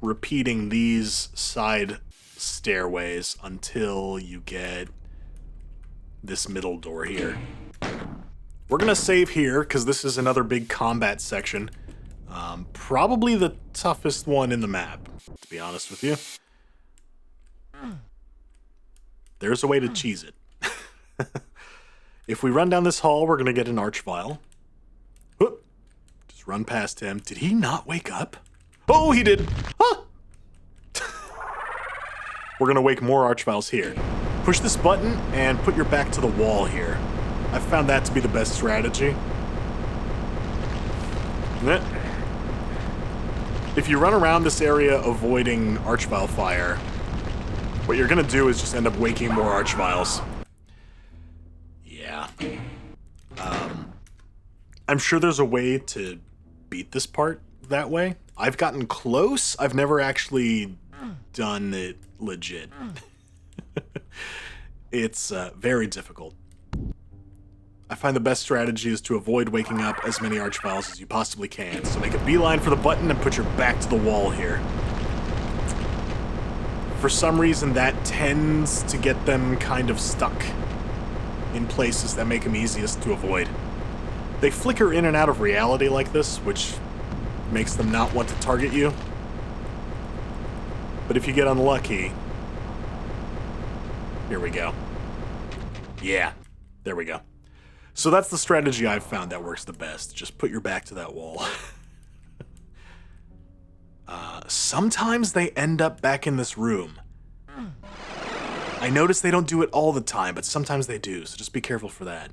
repeating these side stairways until you get this middle door here. We're gonna save here because this is another big combat section. Probably the toughest one in the map, to be honest with you. There's a way to cheese it. If we run down this hall, we're gonna get an archvile. Whoop. Just run past him. Did he not wake up? Oh, he did. Huh. We're gonna wake more archviles here. Push this button and put your back to the wall here. I've found that to be the best strategy. If you run around this area avoiding Archvile fire, what you're gonna do is just end up waking more Archviles. Yeah. I'm sure there's a way to beat this part that way. I've gotten close. I've never actually done it legit. It's very difficult. I find the best strategy is to avoid waking up as many Archviles as you possibly can. So make a beeline for the button and put your back to the wall here. For some reason, that tends to get them kind of stuck in places that make them easiest to avoid. They flicker in and out of reality like this, which makes them not want to target you. But if you get unlucky... Here we go. Yeah, there we go. So that's the strategy I've found that works the best. Just put your back to that wall. Sometimes they end up back in this room. I notice they don't do it all the time, but sometimes they do, so just be careful for that.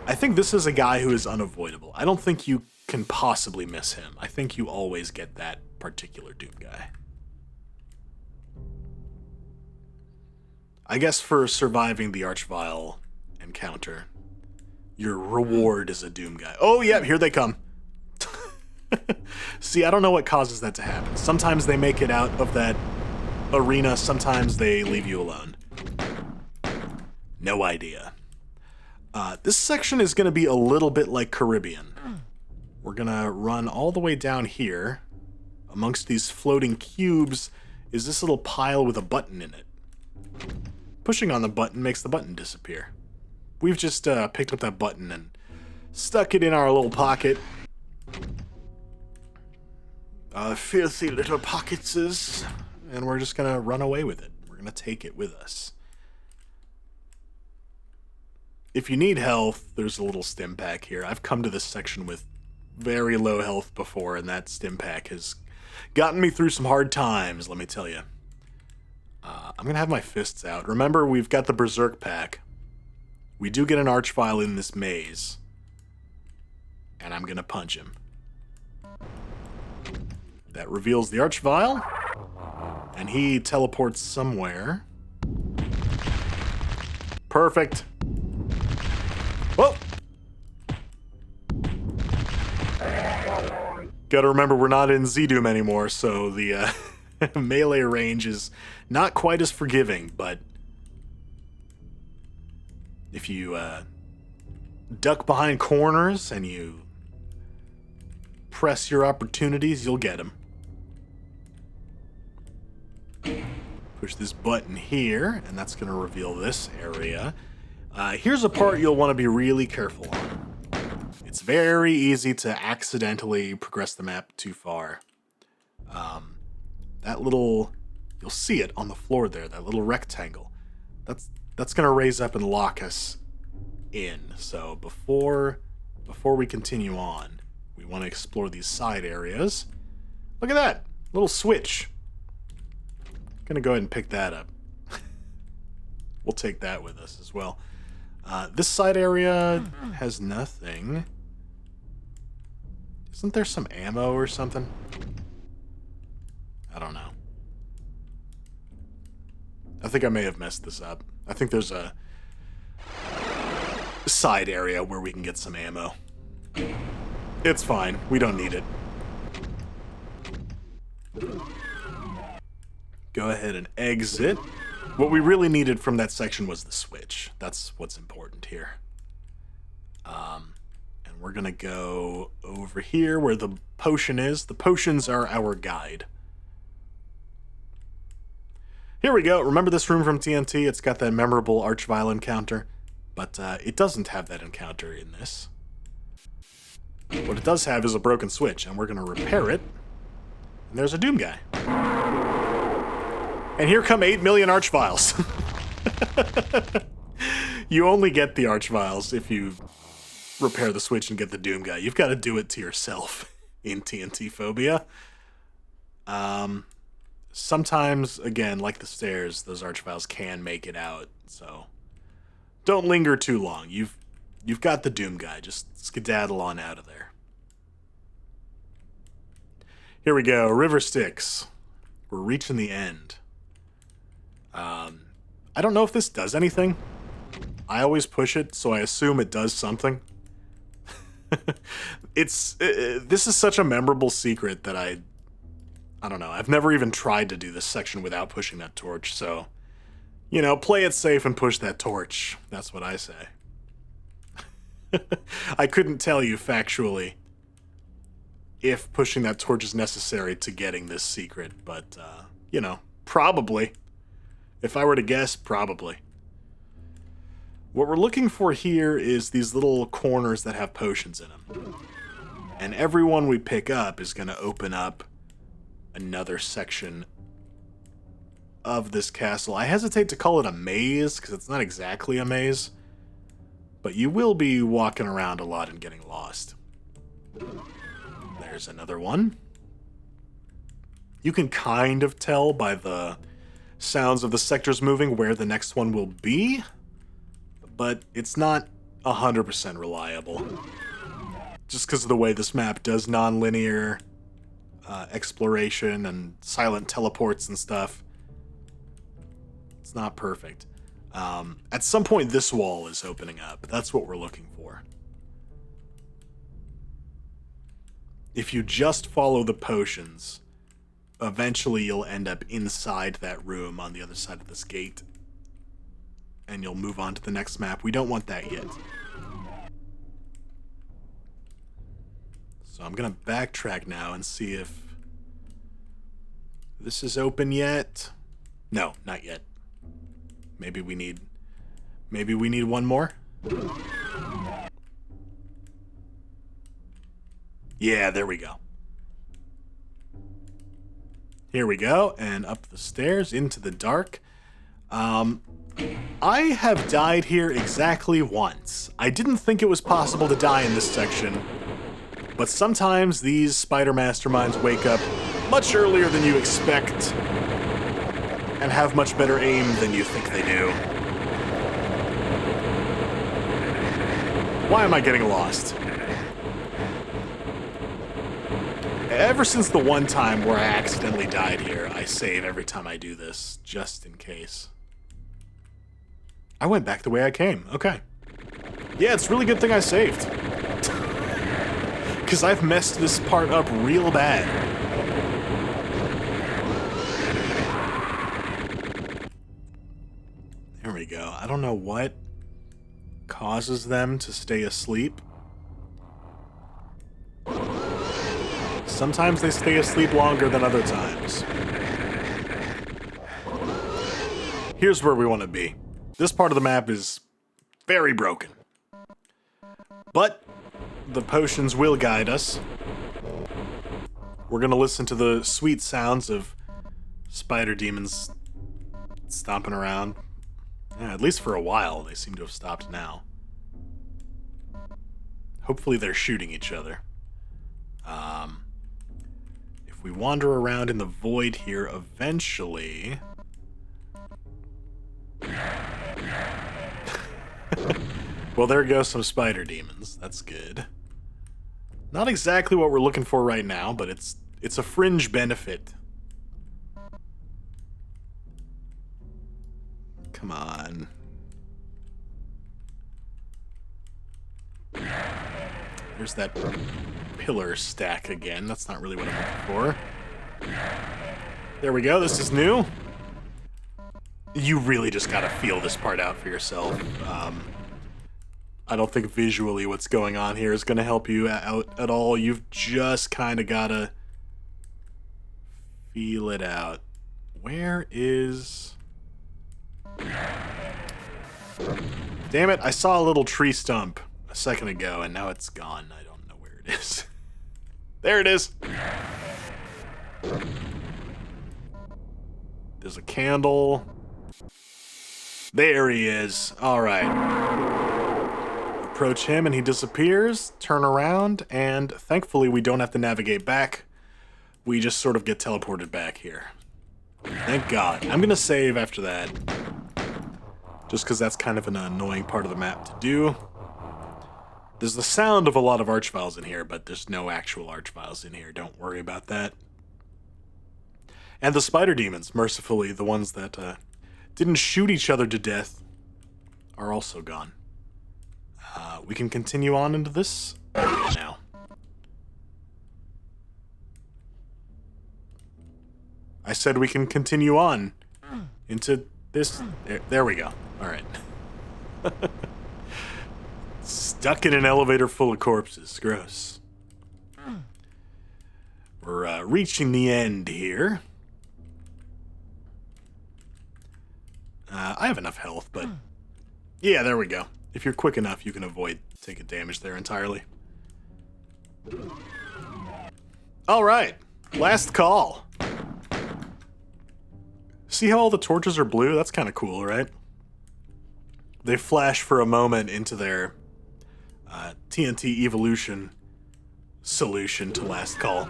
I think this is a guy who is unavoidable. I don't think you can possibly miss him. I think you always get that particular Doom guy. I guess for surviving the Archvile encounter, your reward is a Doom guy. Oh, yeah, here they come. See, I don't know what causes that to happen. Sometimes they make it out of that arena, sometimes they leave you alone. No idea. This section is going to be a little bit like Caribbean. We're going to run all the way down here. Amongst these floating cubes is this little pile with a button in it. Pushing on the button makes the button disappear. We've just picked up that button and stuck it in our little pocket. Filthy little pocketses. And we're just going to run away with it. We're going to take it with us. If you need health, there's a little stim pack here. I've come to this section with very low health before, and that stim pack has gotten me through some hard times, let me tell you. I'm going to have my fists out. Remember, we've got the Berserk pack. We do get an Archvile in this maze. And I'm going to punch him. That reveals the Archvile. And he teleports somewhere. Perfect. Whoa! Gotta remember, we're not in Z-Doom anymore, so the melee range is not quite as forgiving, but if you duck behind corners and you press your opportunities, you'll get them. Push this button here, and that's going to reveal this area. Here's a part you'll want to be really careful on. It's very easy to accidentally progress the map too far. That little... You'll see it on the floor there, that little rectangle. That's going to raise up and lock us in. So before we continue on, we want to explore these side areas. Look at that! Little switch. Going to go ahead and pick that up. We'll take that with us as well. This side area has nothing. Isn't there some ammo or something? I don't know. I think I may have messed this up. I think there's a side area where we can get some ammo. It's fine. We don't need it. Go ahead and exit. What we really needed from that section was the switch. That's what's important here. And we're going to go over here where the potion is. The potions are our guide. Here we go. Remember this room from TNT? It's got that memorable Archvile encounter. But it doesn't have that encounter in this. What it does have is a broken switch, and we're going to repair it. And there's a Doom guy. And here come 8 million Archviles. You only get the Archviles if you repair the switch and get the Doom guy. You've got to do it to yourself in TNT Phobia. Sometimes, again, like the stairs, those Archviles can make it out, so don't linger too long. You've You've got the Doom guy. Just skedaddle on out of there. Here we go. River Styx. We're reaching the end. I don't know if this does anything. I always push it, so I assume it does something. This is such a memorable secret that I don't know. I've never even tried to do this section without pushing that torch, so, you know, play it safe and push that torch. That's what I say. I couldn't tell you factually if pushing that torch is necessary to getting this secret, but, you know, probably. If I were to guess, probably. What we're looking for here is these little corners that have potions in them. And every one we pick up is going to open up another section of this castle. I hesitate to call it a maze, because it's not exactly a maze. But you will be walking around a lot and getting lost. There's another one. You can kind of tell by the sounds of the sectors moving where the next one will be, but it's not 100% reliable. Just because of the way this map does non-linear exploration and silent teleports and stuff. It's not perfect. At some point this wall is opening up. That's what we're looking for. If you just follow the potions, eventually you'll end up inside that room on the other side of this gate. And you'll move on to the next map. We don't want that yet. So I'm going to backtrack now and see if this is open yet. No, not yet. Maybe we need one more. Yeah, there we go. Here we go, and up the stairs into the dark. I have died here exactly once. I didn't think it was possible to die in this section, but sometimes these spider masterminds wake up much earlier than you expect and have much better aim than you think they do. Why am I getting lost? Ever since the one time where I accidentally died here, I save every time I do this, just in case. I went back the way I came. Okay. Yeah, it's a really good thing I saved. Because I've messed this part up real bad. There we go. I don't know what causes them to stay asleep. Sometimes they stay asleep longer than other times. Here's where we want to be. This part of the map is very broken. But the potions will guide us. We're going to listen to the sweet sounds of spider demons stomping around. Yeah, at least for a while. They seem to have stopped now. Hopefully they're shooting each other. If we wander around in the void here, eventually... Well, there go some spider demons. That's good. Not exactly what we're looking for right now, but it's a fringe benefit. Come on. There's that pillar stack again. That's not really what I'm looking for. There we go. This is new. You really just gotta feel this part out for yourself. I don't think visually what's going on here is gonna help you out at all. You've just kind of gotta feel it out. Where is... Damn it, I saw a little tree stump a second ago, and now it's gone. I don't know where it is. There it is! There's a candle. There he is. Alright. Approach him and he disappears. Turn around, and thankfully we don't have to navigate back. We just sort of get teleported back here. Thank God. I'm gonna save after that. Just because that's kind of an annoying part of the map to do. There's the sound of a lot of archviles in here, but there's no actual archviles in here. Don't worry about that. And the spider demons, mercifully, the ones that didn't shoot each other to death, are also gone. We can continue on into this now. I said we can continue on into this. There we go. All right. Stuck in an elevator full of corpses. Gross. We're reaching the end here. I have enough health, but... Yeah, there we go. If you're quick enough, you can avoid taking damage there entirely. Alright. Last call. See how all the torches are blue? That's kind of cool, right? They flash for a moment into their TNT evolution solution to last call.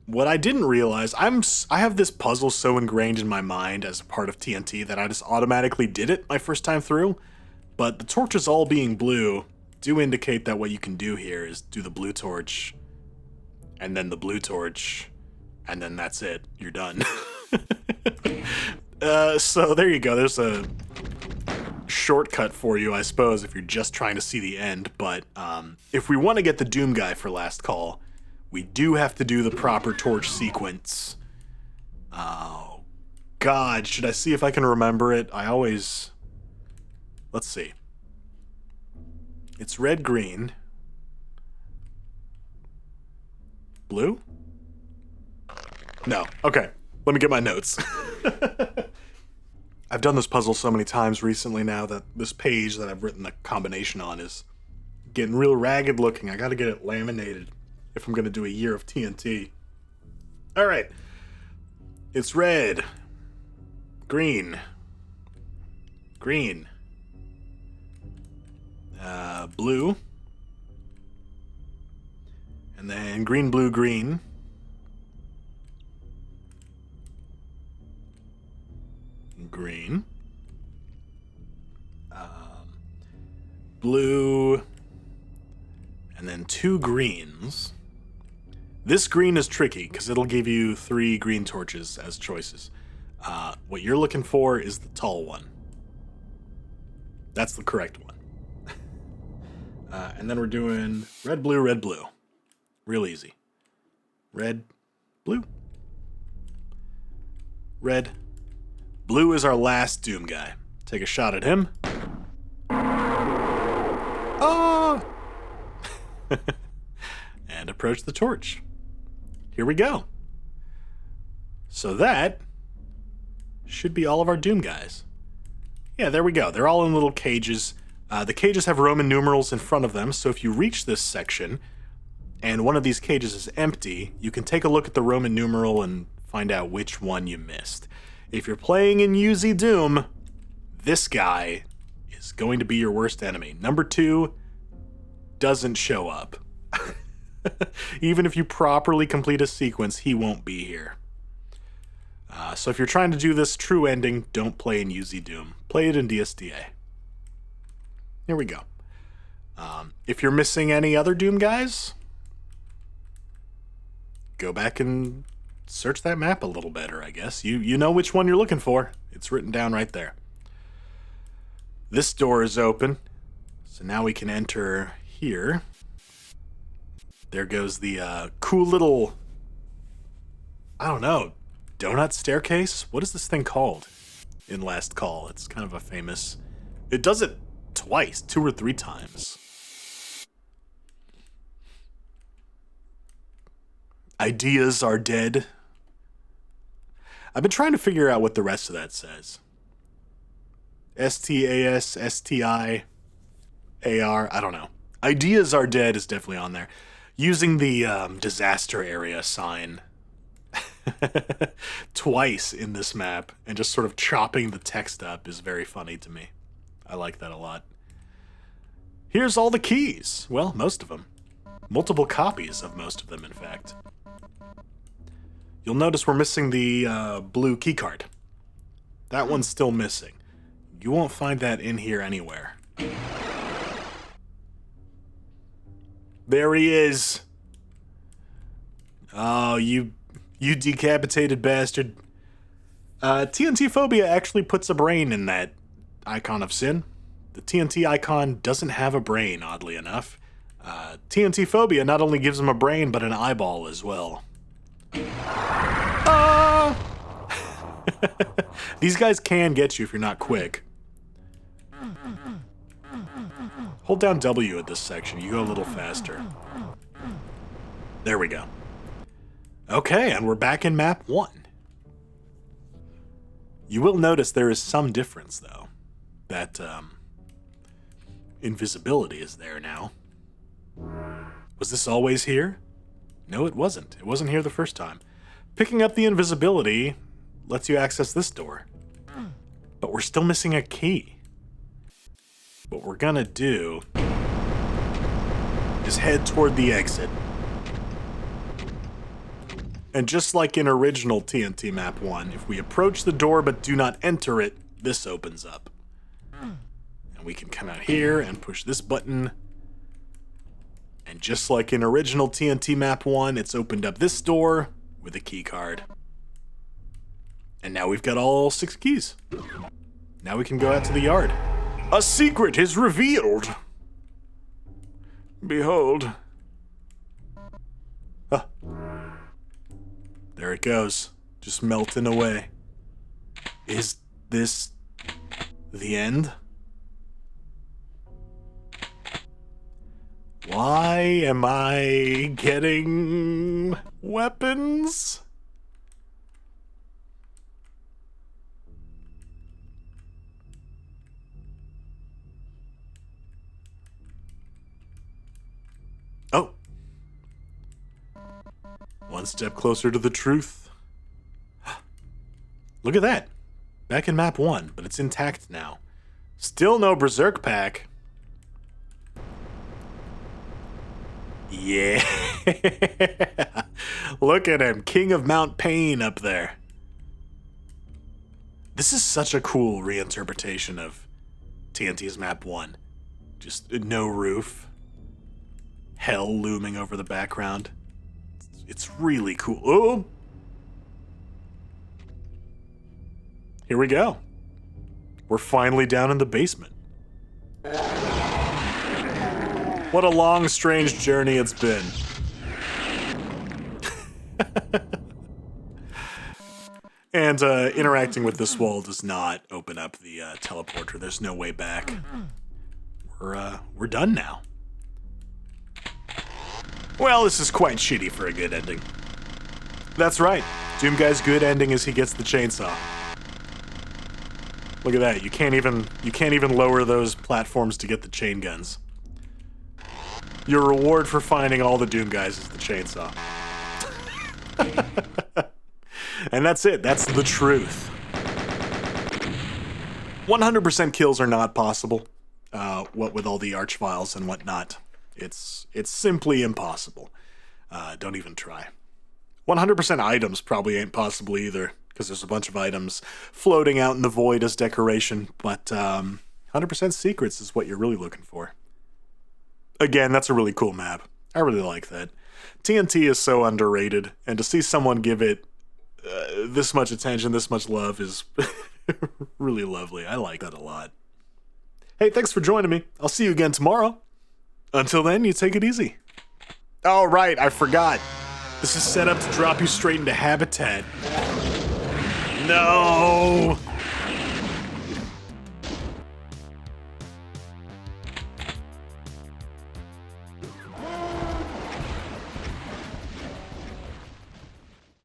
What I didn't realize, I have this puzzle so ingrained in my mind as a part of TNT that I just automatically did it my first time through. But the torches all being blue do indicate that what you can do here is do the blue torch, and then the blue torch, and then that's it. You're done. So there you go. There's a shortcut for you, I suppose, if you're just trying to see the end. But if we want to get the Doom guy for last call, we do have to do the proper torch sequence. Oh, God. Should I see if I can remember it? I always... Let's see. It's red, green. Blue? No. Okay. Let me get my notes. I've done this puzzle so many times recently now that this page that I've written the combination on is getting real ragged looking. I gotta get it laminated if I'm gonna do a year of TNT. Alright. It's red. Green. Green. Blue. And then green, blue, green. Green. Blue. And then 2 greens. This green is tricky because it'll give you 3 green torches as choices. What you're looking for is the tall one. That's the correct one. And then we're doing red, blue, red, blue. Real easy. Red, blue. Red. Blue is our last Doom guy. Take a shot at him. Oh! And approach the torch. Here we go. So that should be all of our Doom guys. Yeah, there we go. They're all in little cages. The cages have Roman numerals in front of them, so if you reach this section and one of these cages is empty, you can take a look at the Roman numeral and find out which one you missed. If you're playing in UZ Doom, this guy is going to be your worst enemy. Number 2 doesn't show up. Even if you properly complete a sequence, he won't be here. So if you're trying to do this true ending, don't play in UZ Doom. Play it in DSDA. Here we go. If you're missing any other Doom guys, go back and search that map a little better, I guess. You know which one you're looking for. It's written down right there. This door is open, so now we can enter here. There goes the cool little, I don't know, donut staircase? What is this thing called in Last Call? It's kind of a famous... It does it twice, 2 or 3 times. Ideas are dead. I've been trying to figure out what the rest of that says. STAS, STI, AR, I don't know. Ideas are dead is definitely on there. Using the disaster area sign twice in this map and just sort of chopping the text up is very funny to me. I like that a lot. Here's all the keys. Well, most of them. Multiple copies of most of them, in fact. You'll notice we're missing the blue keycard. That one's still missing. You won't find that in here anywhere. There he is. Oh, you decapitated bastard. TNT Phobia actually puts a brain in that icon of sin. The TNT icon doesn't have a brain, oddly enough. TNT Phobia not only gives him a brain, but an eyeball as well. These guys can get you if you're not quick. Hold down W at this section. You go a little faster. There we go. Okay, and we're back in map 1. You will notice there is some difference, though. That, invisibility is there now. Was this always here? No, it wasn't. It wasn't here the first time. Picking up the invisibility lets you access this door. But we're still missing a key. What we're gonna do is head toward the exit. And just like in original TNT Map 1, if we approach the door but do not enter it, this opens up. And we can come out here and push this button. And just like in original TNT Map 1, it's opened up this door with a key card. And now we've got all 6 keys. Now we can go out to the yard. A secret is revealed! Behold. Huh. There it goes, just melting away. Is this the end? Why am I getting weapons? Oh. One step closer to the truth. Look at that. Back in map 1, but it's intact now. Still no Berserk pack. Yeah. Look at him. King of Mount Pain up there. This is such a cool reinterpretation of TNT's map 1. Just no roof. Hell looming over the background. It's really cool. Oh! Here we go. We're finally down in the basement. What a long, strange journey it's been. And interacting with this wall does not open up the teleporter. There's no way back. We're done now. Well, this is quite shitty for a good ending. That's right. Doom Guy's good ending is he gets the chainsaw. Look at that. You can't even lower those platforms to get the chain guns. Your reward for finding all the Doom Guys is the chainsaw. And that's it. That's the truth. 100% kills are not possible. What with all the archviles and whatnot. It's simply impossible. Don't even try. 100% items probably ain't possible either, because there's a bunch of items floating out in the void as decoration, but 100% secrets is what you're really looking for. Again, that's a really cool map. I really like that. TNT is so underrated, and to see someone give it this much attention, this much love is really lovely. I like that a lot. Hey, thanks for joining me. I'll see you again tomorrow. Until then, you take it easy. Oh, right, I forgot. This is set up to drop you straight into Habitat. No!